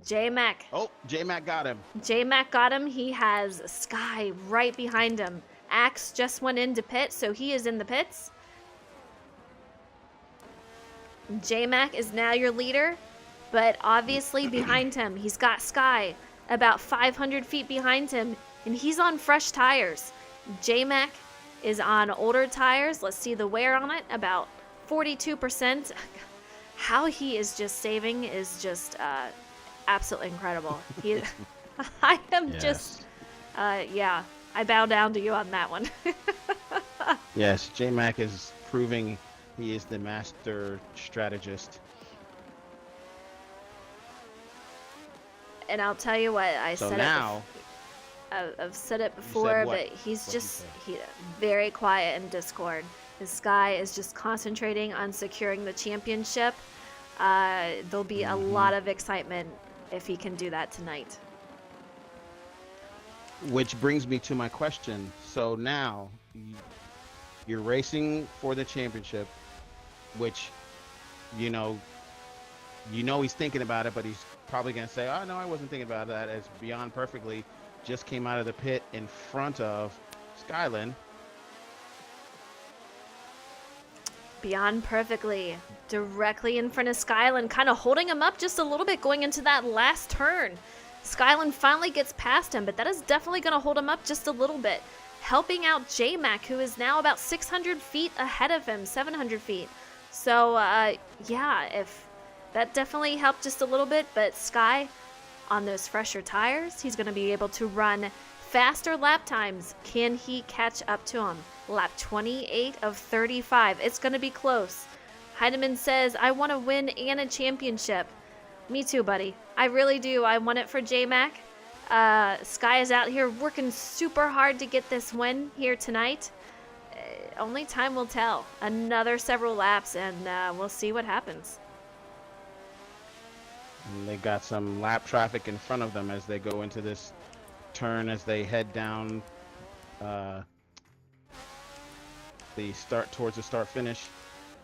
J-Mac. Oh, J-Mac got him. J-Mac got him. He has Sky right behind him. Axe just went into pit, so he is in the pits. J-Mac is now your leader, but obviously behind him, he's got Sky about 500 feet behind him, and he's on fresh tires. J-Mac is on older tires. Let's see the wear on it, about 42%. How he is just saving is just absolutely incredible. I am just, yeah, I bow down to you on that one. Yes, J-Mac is proving he is the master strategist. And I'll tell you what, I've said it before, but he's just very quiet in Discord. This guy is just concentrating on securing the championship. There'll be a lot of excitement if he can do that tonight. Which brings me to my question. So now you're racing for the championship, which, you know he's thinking about it, but he's probably going to say, oh, no, I wasn't thinking about that, as Beyond Perfectly just came out of the pit in front of Skyland. Beyond Perfectly, directly in front of Skyland, kind of holding him up just a little bit going into that last turn. Skyland finally gets past him, but that is definitely going to hold him up just a little bit. Helping out J-Mac, who is now about 600 feet ahead of him, 700 feet. So, yeah, if that definitely helped just a little bit, but Sky, on those fresher tires, he's going to be able to run faster lap times. Can he catch up to him? Lap 28 of 35. It's going to be close. Heidemann says, I want to win and a championship. Me too, buddy. I really do. I want it for J-Mac. Sky is out here working super hard to get this win here tonight. Only time will tell. Another several laps, and we'll see what happens. And they got some lap traffic in front of them as they go into this turn, as they head down the start towards the start finish.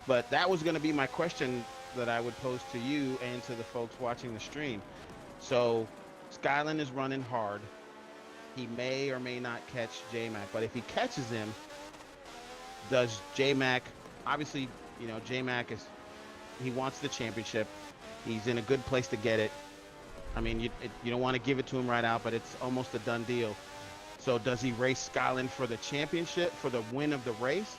But that was going to be my question that I would pose to you and to the folks watching the stream. So Skyland is running hard. He may or may not catch J-Mac, but if he catches him, does J-Mac, obviously, J-Mac he wants the championship. He's in a good place to get it. I mean, you don't want to give it to him right out, but it's almost a done deal. So does he race Skyland for the championship, for the win of the race?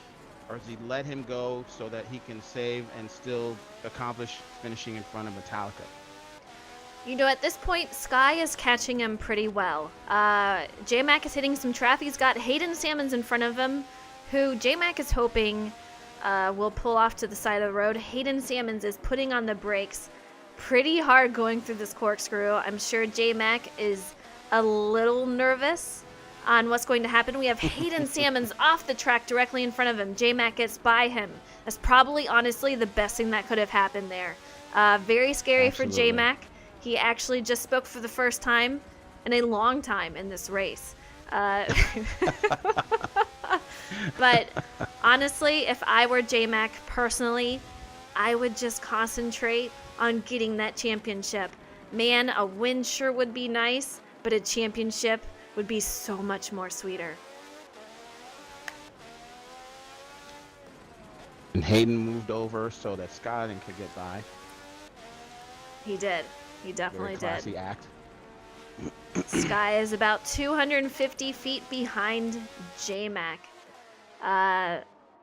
Or does he let him go so that he can save and still accomplish finishing in front of Metallica? At this point, Sky is catching him pretty well. J-Mac is hitting some traffic. He's got Hayden Sammons in front of him, who J-Mac is hoping will pull off to the side of the road. Hayden Sammons is putting on the brakes pretty hard going through this corkscrew. I'm sure J-Mac is a little nervous on what's going to happen. We have Hayden Sammons off the track directly in front of him. J-Mac gets by him. That's probably, honestly, the best thing that could have happened there. Very scary Absolutely. For J-Mac. He actually just spoke for the first time in a long time in this race. But honestly, if I were J-Mac personally, I would just concentrate on getting that championship. Man, a win sure would be nice, but a championship would be so much more sweeter. And Hayden moved over so that Skyland could get by. He did. He definitely Very classy did. Act. Sky is about 250 feet behind J-Mac.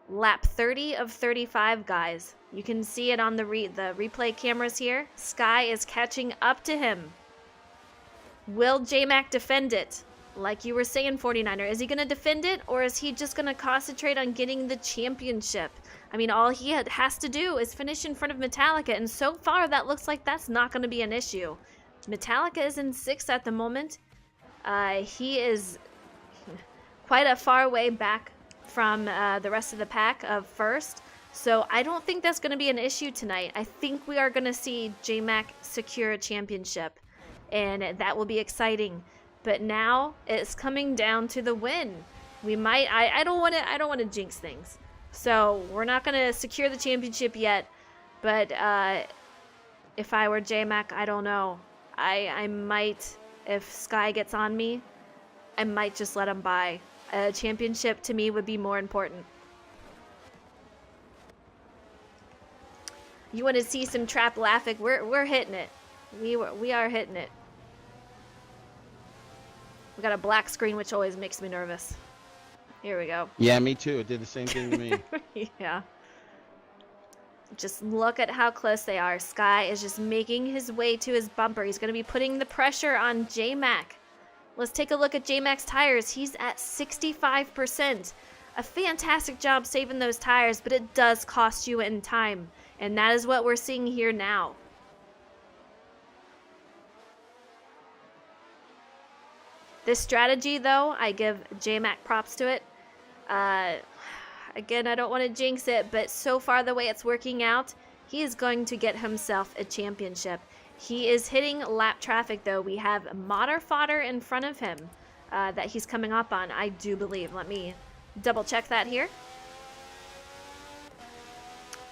Lap 30 of 35, guys. You can see it on the replay cameras here. Sky is catching up to him. Will J-Mac defend it? Like you were saying, 49er, is he going to defend it, or is he just going to concentrate on getting the championship? I mean, all he has to do is finish in front of Metallica, and so far that looks like that's not going to be an issue. Metallica is in 6th at the moment. He is quite a far way back from the rest of the pack of first, so I don't think that's going to be an issue tonight. I think we are going to see J-Mac secure a championship, and that will be exciting. But now it's coming down to the win. We might. I don't want to jinx things. So we're not going to secure the championship yet. But if I were J-Mac, I don't know. I might, if Sky gets on me, I might just let him by. A championship to me would be more important. You want to see some trap laughing? We're hitting it. We are hitting it. We got a black screen, which always makes me nervous. Here we go. Yeah, me too. It did the same thing to me. Yeah. Just look at how close they are. Sky is just making his way to his bumper. He's going to be putting the pressure on J-Mac. Let's take a look at J-Mac's tires. He's at 65%. A fantastic job saving those tires, but it does cost you in time. And that is what we're seeing here now. This strategy, though, I give J-Mac props to it. Again, I don't want to jinx it, but so far the way it's working out, he is going to get himself a championship. He is hitting lap traffic, though. We have modder fodder in front of him that he's coming up on, I do believe. Let me double check that here.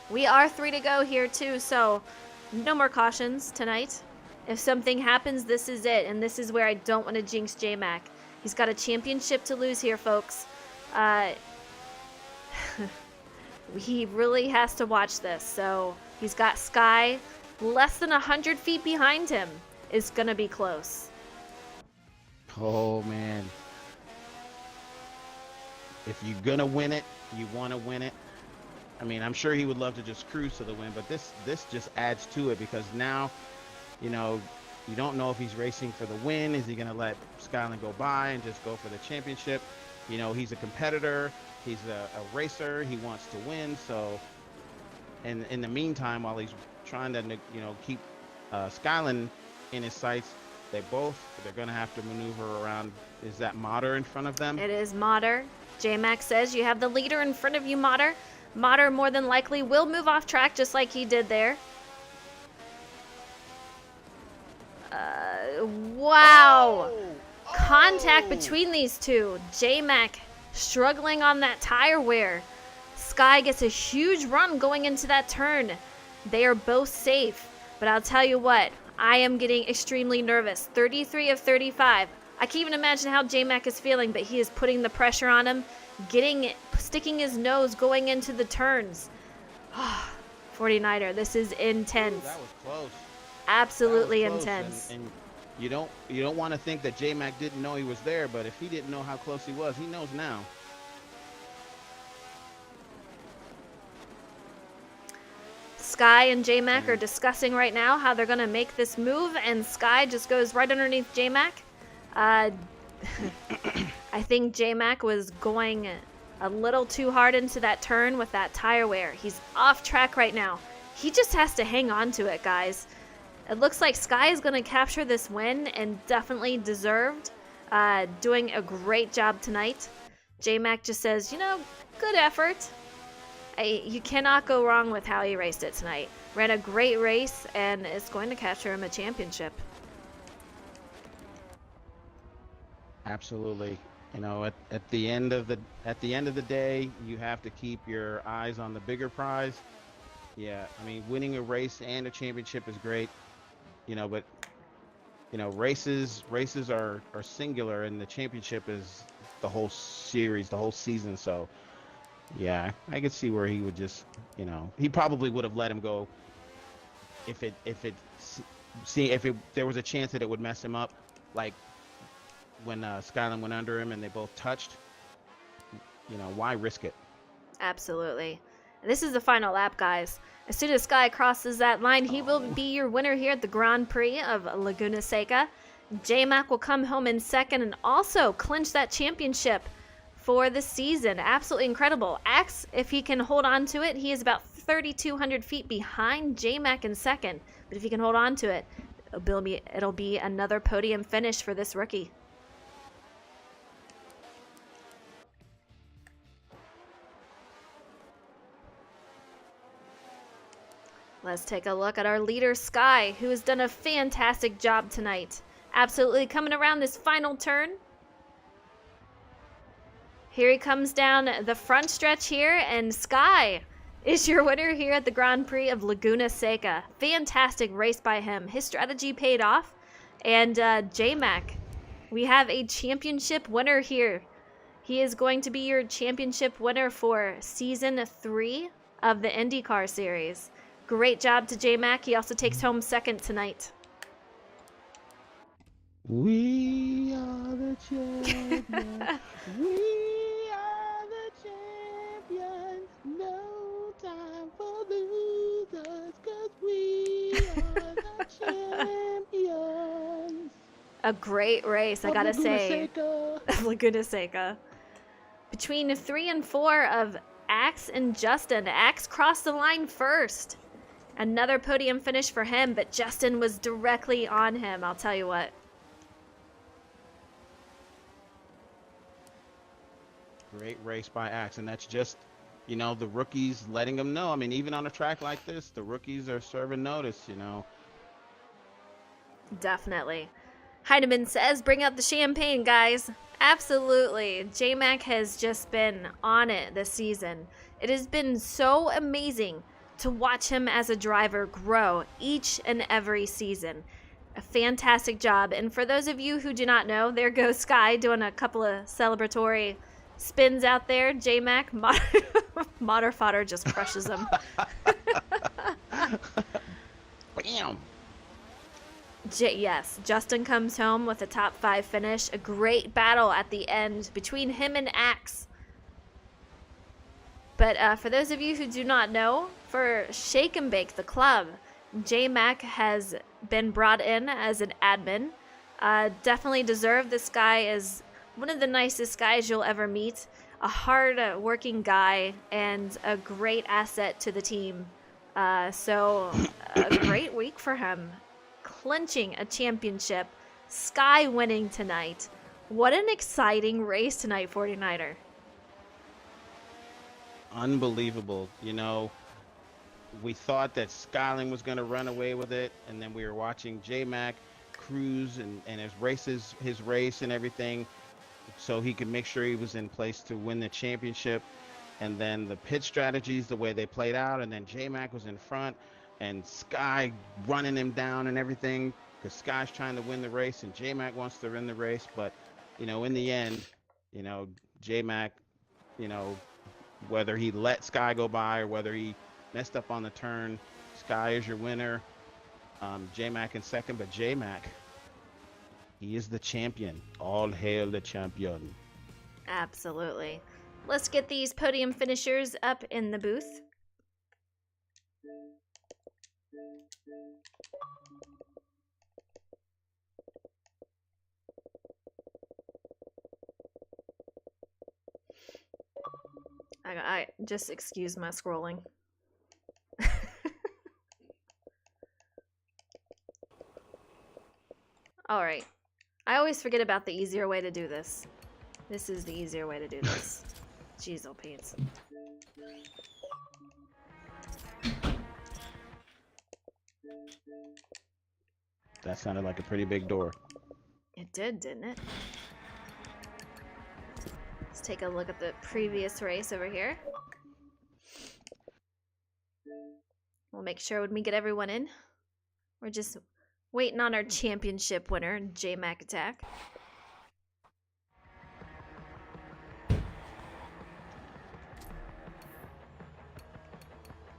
We are 3 to go here, too, so no more cautions tonight. If something happens, this is it, and this is where I don't want to jinx J-Mac. He's got a championship to lose here, folks. He really has to watch this. So he's got Sky less than 100 feet behind him. It's going to be close. Oh, man. If you're going to win it, you want to win it. I mean, I'm sure he would love to just cruise to the win, but this just adds to it because now, you know, you don't know if he's racing for the win. Is he going to let Skyland go by and just go for the championship? You know, he's a competitor. He's a racer. He wants to win. So, and in the meantime, while he's trying to, you know, keep Skyland in his sights, they're going to have to maneuver around. Is that Modder in front of them? It is Modder. J-Mac says you have the leader in front of you, Modder. Modder more than likely will move off track just like he did there. Wow. Contact between these two. J-Mac struggling on that tire wear. Sky gets a huge run going into that turn. They are both safe, but I'll tell you what, I am getting extremely nervous. 33 of 35. I can't even imagine how J-Mac is feeling, but he is putting the pressure on him, sticking his nose going into the turns. 49er, this is intense. Ooh, that was close. Absolutely That was close. intense. And you don't want to think that J-Mac didn't know he was there, but if he didn't know how close he was, he knows now. Sky and J-Mac are discussing right now how they're going to make this move, and Sky just goes right underneath J-Mac. I think J-Mac was going a little too hard into that turn with that tire wear. He's off track right now. He just has to hang on to it, guys. It looks like Sky is going to capture this win, and definitely deserved. Doing a great job tonight. J-Mac just says, you know, good effort. You cannot go wrong with how he raced it tonight. Ran a great race, and is going to capture him a championship. Absolutely. You know, at the end of the day, you have to keep your eyes on the bigger prize. Yeah, I mean, winning a race and a championship is great. You know, but you know, races are singular, and the championship is the whole series, the whole season. So, yeah, I could see where he would just, you know, he probably would have let him go if there was a chance that it would mess him up, like when Skyland went under him and they both touched. You know, why risk it? Absolutely. And this is the final lap, guys. As soon as Sky crosses that line, he will be your winner here at the Grand Prix of Laguna Seca. J-Mac will come home in second and also clinch that championship for the season. Absolutely incredible. Axe, if he can hold on to it, he is about 3,200 feet behind J-Mac in second. But if he can hold on to it, it'll be another podium finish for this rookie. Let's take a look at our leader, Sky, who has done a fantastic job tonight. Absolutely coming around this final turn. Here he comes down the front stretch here, and Sky is your winner here at the Grand Prix of Laguna Seca. Fantastic race by him. His strategy paid off. And J-Mac, we have a championship winner here. He is going to be your championship winner for Season 3 of the IndyCar Series. Great job to J-Mac. He also takes home second tonight. We are the champions. We are the champions. No time for losing. are the champions. A great race, I gotta Laguna say. Seca. Laguna Seca. Between 3 and 4 of Axe and Justin. Axe crossed the line first. Another podium finish for him, but Justin was directly on him, I'll tell you what. Great race by Axe, and that's just, you know, the rookies letting them know. I mean, even on a track like this, the rookies are serving notice, you know. Definitely. Heinemann says, bring out the champagne, guys. Absolutely. J-Mac has just been on it this season. It has been so amazing to watch him as a driver grow each and every season. A fantastic job. And for those of you who do not know, there goes Sky doing a couple of celebratory spins out there. J-Mac, Modder Fodder just crushes him. Bam. Yes, Justin comes home with a top 5 finish. A great battle at the end between him and Axe. But for those of you who do not know, for Shake and Bake, the club, J-Mac has been brought in as an admin. Definitely deserved. This guy is one of the nicest guys you'll ever meet. A hard-working guy and a great asset to the team. So a great week for him. Clinching a championship. Sky winning tonight. What an exciting race tonight, 49er. Unbelievable. You know, we thought that Skyling was going to run away with it, and then we were watching J-Mac cruise and his race and everything, so he could make sure he was in place to win the championship. And then the pit strategies, the way they played out, and then J-Mac was in front, and Sky running him down and everything, because Sky's trying to win the race, and J-Mac wants to win the race. But, you know, in the end, you know, J-Mac, you know, whether he let Sky go by or whether he messed up on the turn, Sky is your winner. J-Mac in second, but J-Mac, he is the champion. All hail the champion. Absolutely. Let's get these podium finishers up in the booth. I just excuse my scrolling. All right. I always forget about the easier way to do this. This is the easier way to do this. Jeez, oh Pete. That sounded like a pretty big door. It did, didn't it? Let's take a look at the previous race over here. We'll make sure when we get everyone in. We're just waiting on our championship winner, J-Mac Attack.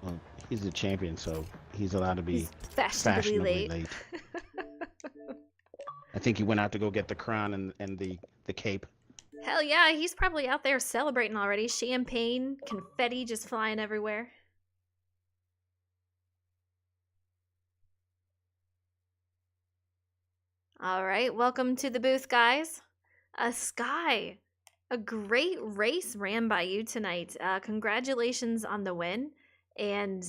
Well, he's the champion, so he's allowed to be He's fashionably late. I think he went out to go get the crown and the cape. Hell yeah, he's probably out there celebrating already. Champagne, confetti just flying everywhere. All right, welcome to the booth, guys. Sky, a great race ran by you tonight. Congratulations on the win. And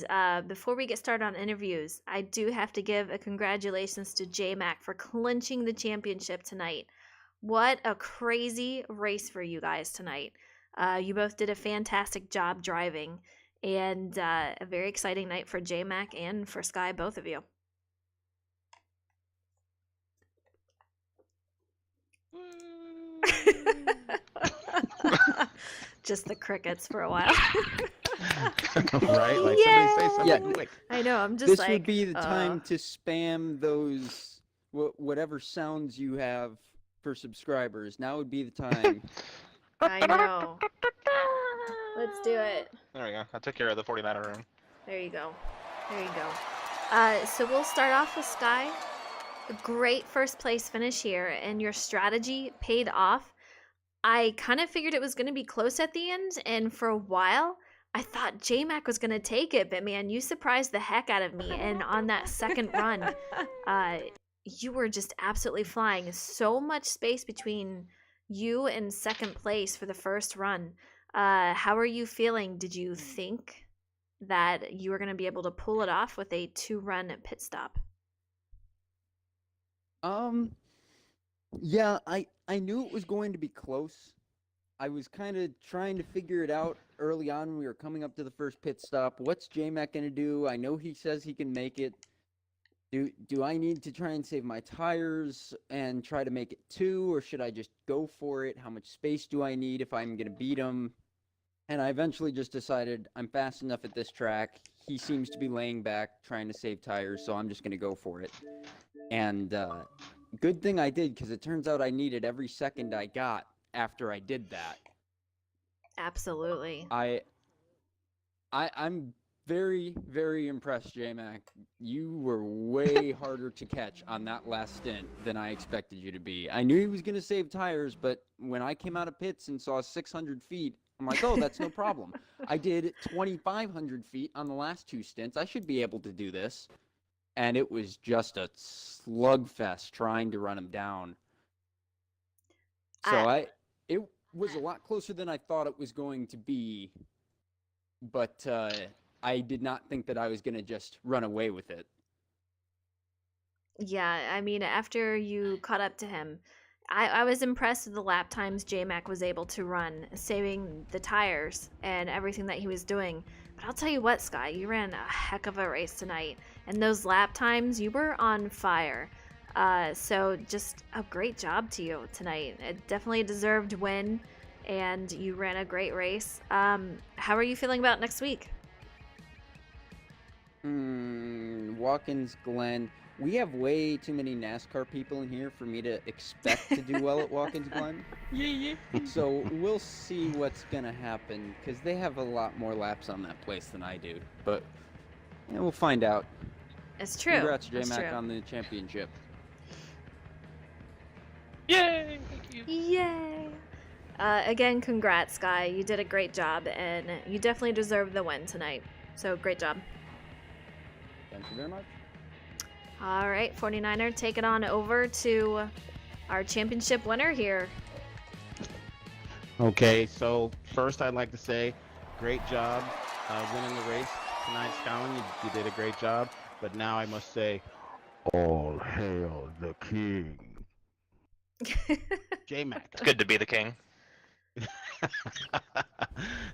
before we get started on interviews, I do have to give a congratulations to J-Mac for clinching the championship tonight. What a crazy race for you guys tonight. You both did a fantastic job driving, and a very exciting night for J-Mac and for Sky, both of you. Just the crickets for a while. Right? Like Yay! somebody say something quick. I know, I'm just This like... would be the time to spam those, whatever sounds you have for subscribers. Now would be the time. I know. Let's do it. There we go. I took care of the 49er room. There you go. There you go. So we'll start off with Sky. A great first place finish here, and your strategy paid off. I kind of figured it was going to be close at the end, and for a while, I thought J-Mac was going to take it, but man, you surprised the heck out of me. And on that second run, you were just absolutely flying. So much space between you and second place for the first run. How are you feeling? Did you think that you were going to be able to pull it off with a 2-run pit stop? Yeah, I knew it was going to be close. I was kind of trying to figure it out early on when we were coming up to the first pit stop. What's J-Mac going to do? I know he says he can make it. Do I need to try and save my tires and try to make it 2, or should I just go for it? How much space do I need if I'm going to beat him? And I eventually just decided I'm fast enough at this track. He seems to be laying back, trying to save tires, so I'm just going to go for it. And good thing I did, because it turns out I needed every second I got after I did that. Absolutely. I'm very, very impressed, J-Mac. You were way harder to catch on that last stint than I expected you to be. I knew he was going to save tires, but when I came out of pits and saw 600 feet, I'm like, oh, that's no problem. I did 2,500 feet on the last 2 stints. I should be able to do this. And it was just a slugfest trying to run him down. So it was a lot closer than I thought it was going to be, but I did not think that I was going to just run away with it. Yeah, I mean, after you caught up to him, I was impressed with the lap times J-Mac was able to run, saving the tires and everything that he was doing. But I'll tell you what, Sky, you ran a heck of a race tonight. And those lap times, you were on fire. So just a great job to you tonight. It definitely a deserved win, and you ran a great race. How are you feeling about next week? Watkins Glen. We have way too many NASCAR people in here for me to expect to do well at Watkins Glen. Yeah. So we'll see what's going to happen, because they have a lot more laps on that place than I do. But yeah, we'll find out. It's true. Congrats, It's J-Mac, true. on the championship. Yay! Thank you. Yay! Again, congrats, Sky. You did a great job, and you definitely deserve the win tonight. So great job. Thank you very much. All right, 49er, take it on over to our championship winner here. Okay, so first I'd like to say, great job winning the race tonight, Scotland. You did a great job. But now I must say, all hail the king. J-Mac. It's good to be the king.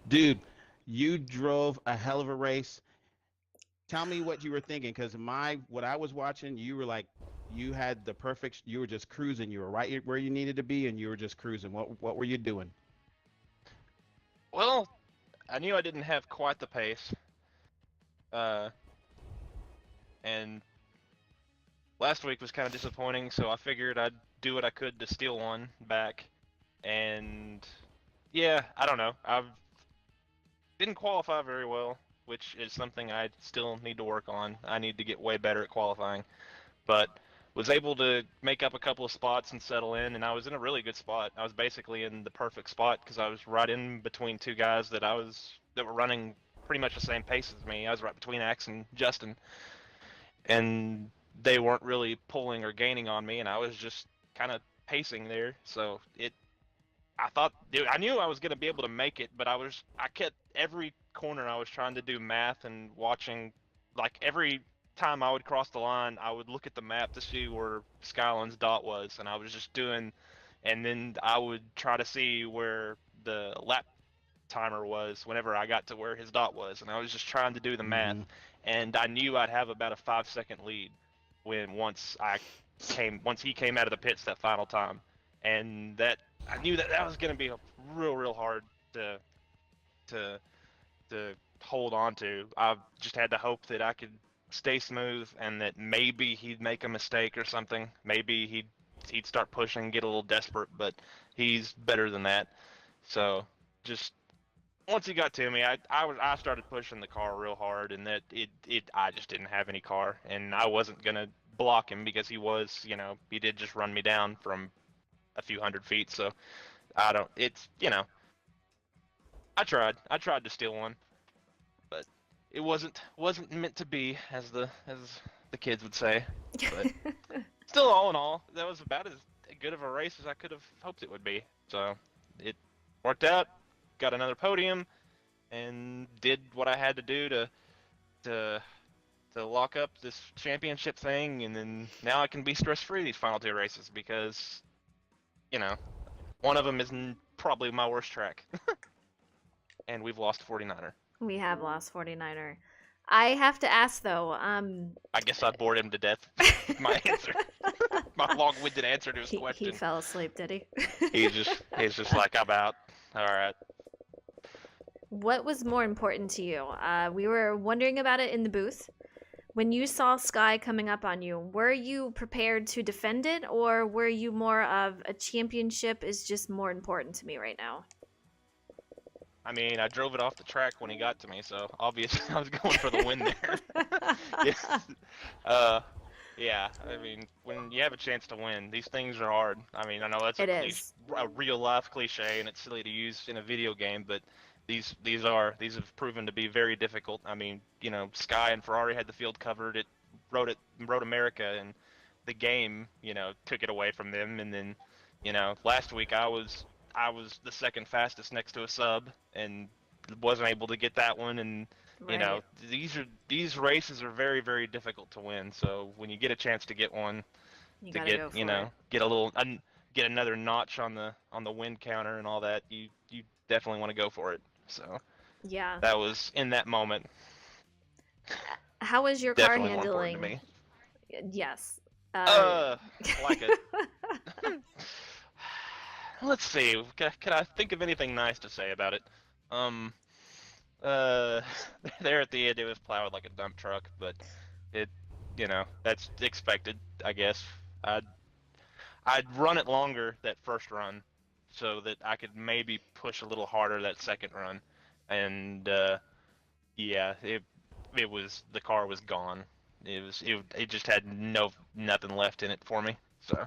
Dude, you drove a hell of a race. Tell me what you were thinking, because what I was watching, you were like, you had the perfect, you were just cruising. You were right where you needed to be, and you were just cruising. What were you doing? Well, I knew I didn't have quite the pace. And last week was kind of disappointing, so I figured I'd do what I could to steal one back. And yeah, I don't know. I didn't qualify very well, which is something I still need to work on. I need to get way better at qualifying. But was able to make up a couple of spots and settle in, and I was in a really good spot. I was basically in the perfect spot because I was right in between 2 guys that were running pretty much the same pace as me. I was right between Axe and Justin, and they weren't really pulling or gaining on me, and I was just kind of pacing there. So I knew I was going to be able to make it, but I kept every corner I was trying to do math and watching, like every time I would cross the line, I would look at the map to see where Skyland's dot was, and I was just doing, and then I would try to see where the lap timer was whenever I got to where his dot was, and I was just trying to do the math, and I knew I'd have about a 5-second lead once he came out of the pits that final time, and that I knew that was going to be real hard to hold on to. I just had to hope that I could stay smooth and that maybe he'd make a mistake or something. Maybe he'd start pushing, get a little desperate, but he's better than that. So just once he got to me, I started pushing the car real hard, and that I just didn't have any car, and I wasn't gonna block him because he did just run me down from a few hundred feet. So I tried to steal one. it wasn't meant to be, as the kids would say. But still, all in all, that was about as good of a race as I could have hoped it would be. So it worked out. Got another podium, and did what I had to do to lock up this championship thing, and then now I can be stress-free these final 2 races because, one of them is probably my worst track, and we've lost 49er. We have lost 49er. I have to ask though. I guess I bored him to death with my answer. My long-winded answer to his question. He fell asleep, did he? He's just like, I'm out. All right. What was more important to you? We were wondering about it in the booth. When you saw Sky coming up on you, were you prepared to defend it, or were you more of a championship is just more important to me right now? I mean, I drove it off the track when he got to me, so obviously I was going for the win there. Yeah, I mean, when you have a chance to win, these things are hard. I mean, I know that's a real-life cliche, and it's silly to use in a video game, but these have proven to be very difficult. I mean, Sky and Ferrari had the field covered. It rode America, and the game, took it away from them. And then, last week I was the second fastest next to a sub, and wasn't able to get that one. And these races are very, very difficult to win. So when you get a chance to get one, get another notch on the win counter and all that, you definitely want to go for it. So yeah, that was in that moment. How was your car handling? To me. Yes. Let's see. Can I think of anything nice to say about it? There at the end it was plowed like a dump truck, but it, that's expected, I guess. I'd run it longer that first run, so that I could maybe push a little harder that second run, and yeah, it was, the car was gone. It just had nothing left in it for me. So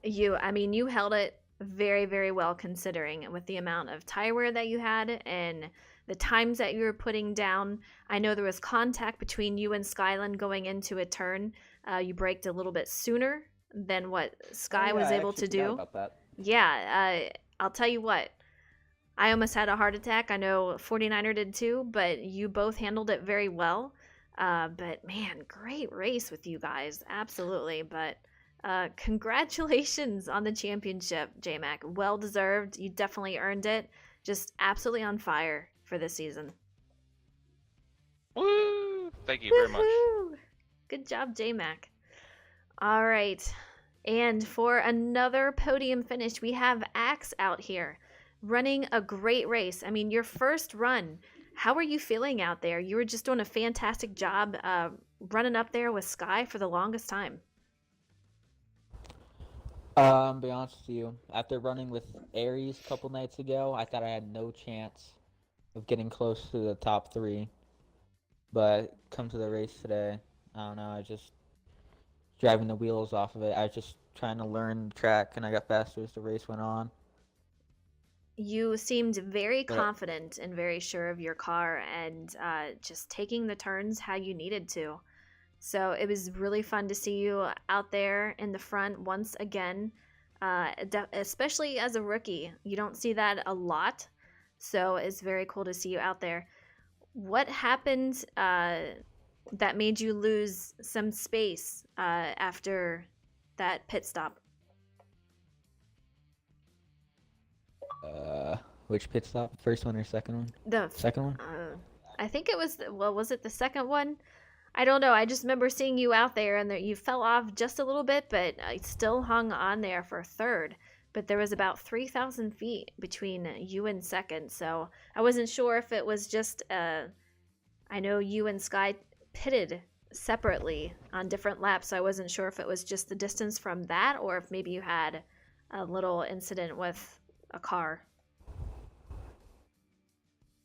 you held it very, very well, considering with the amount of tire wear that you had and the times that you were putting down. I know there was contact between you and Skyland going into a turn. You braked a little bit sooner than what Sky was able to do. About that. Yeah, I'll tell you what. I almost had a heart attack. I know 49er did too, but you both handled it very well. But man, great race with you guys. Absolutely. But congratulations on the championship, J-Mac. Well deserved. You definitely earned it. Just absolutely on fire for this season. Woo! Thank you very much. Good job, J-Mac. All right. And for another podium finish, we have Axe out here running a great race. I mean, your first run, how are you feeling out there? You were just doing a fantastic job running up there with Sky for the longest time. Be honest with you, after running with Aries a couple nights ago, I thought I had no chance of getting close to the top 3. But come to the race today, I don't know, I just driving the wheels off of it. I was just trying to learn the track, and I got faster as the race went on. You seemed very confident and very sure of your car, and just taking the turns how you needed to. So it was really fun to see you out there in the front once again, especially as a rookie. You don't see that a lot, so it's very cool to see you out there. What happened that made you lose some space after that pit stop? Which pit stop? First one or second one? The second one? I think it was, was it the second one? I don't know. I just remember seeing you out there, and you fell off just a little bit, but I still hung on there for third. But there was about 3,000 feet between you and second, so I wasn't sure if it was just, I know you and Sky pitted separately on different laps, so I wasn't sure if it was just the distance from that, or if maybe you had a little incident with a car.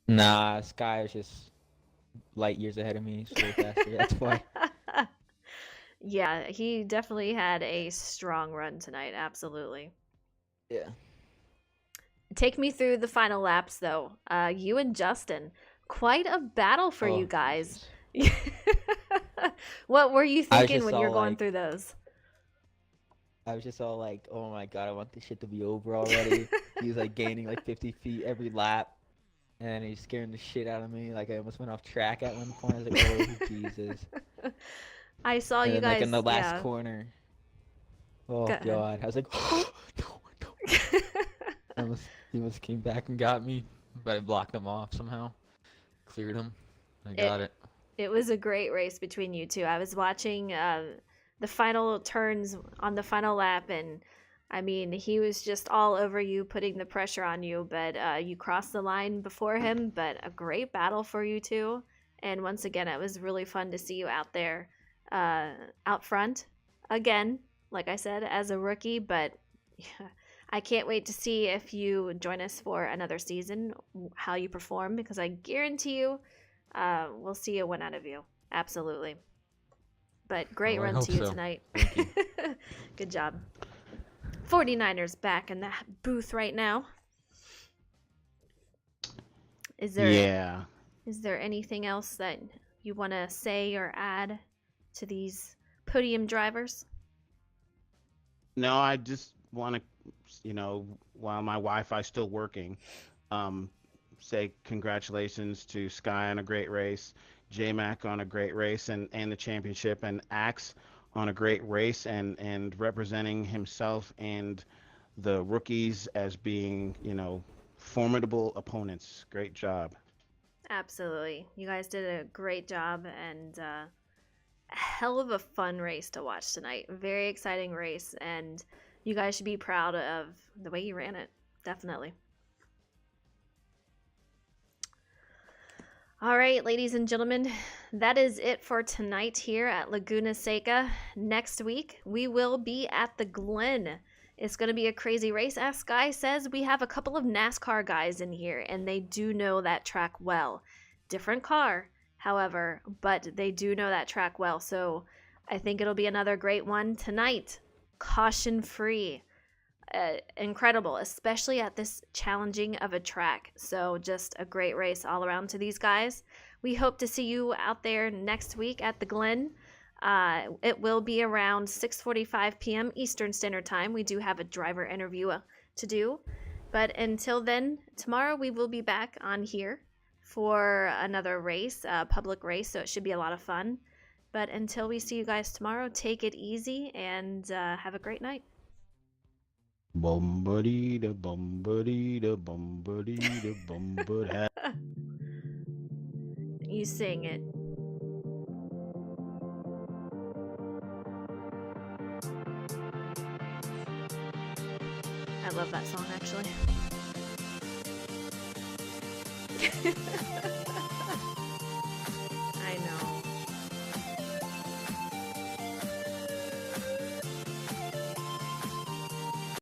Nah, Sky is just light years ahead of me, so faster. That's why. Yeah, he definitely had a strong run tonight. Absolutely. Yeah. Take me through the final laps, though. You and Justin, quite a battle for Oh, you guys. Jesus. What were you I was thinking just when you're all going like- through those? I was just all like, oh my god, I want this shit to be over already. He was like gaining like 50 feet every lap. And he's scaring the shit out of me. Like I almost went off track at one point. I was like, oh Jesus. I saw And you then guys. like in the last yeah. corner. Oh Go ahead. god. I was like, no, no. He almost came back and got me. But I blocked him off somehow. Cleared him. I got it. It was a great race between you two. I was watching the final turns on the final lap, and I mean, he was just all over you, putting the pressure on you, but you crossed the line before him. But a great battle for you two. And once again, it was really fun to see you out there, out front. Again, like I said, as a rookie, but yeah, I can't wait to see if you join us for another season, how you perform, because I guarantee you we'll see a win out of you. Absolutely. But great Well, I run hope to you so. tonight. Thank you. Good job. 49ers back in the booth right now. Is there Yeah. Is there anything else that you want to say or add to these podium drivers? No, I just want to, while my Wi-Fi's still working, say congratulations to Sky on a great race, J-Mac on a great race and the championship, and Axe on a great race and representing himself and the rookies as being, formidable opponents. Great job. Absolutely. You guys did a great job, and a hell of a fun race to watch tonight. Very exciting race, and you guys should be proud of the way you ran it. Definitely. All right, ladies and gentlemen, that is it for tonight here at Laguna Seca. Next week, we will be at the Glen. It's going to be a crazy race. As Sky says, we have a couple of NASCAR guys in here, and they do know that track well. Different car, however, but they do know that track well. So I think it'll be another great one tonight. Caution free. Incredible, especially at this challenging of a track. So just a great race all around to these guys. We hope to see you out there next week at the Glen. It will be around 6:45 p.m. Eastern Standard Time. We do have a driver interview to do. But until then, tomorrow we will be back on here for another race, a public race, so it should be a lot of fun. But until we see you guys tomorrow, take it easy and have a great night. Bumbity da bumbity da bumbity da bumbut. You sing it. I love that song, actually.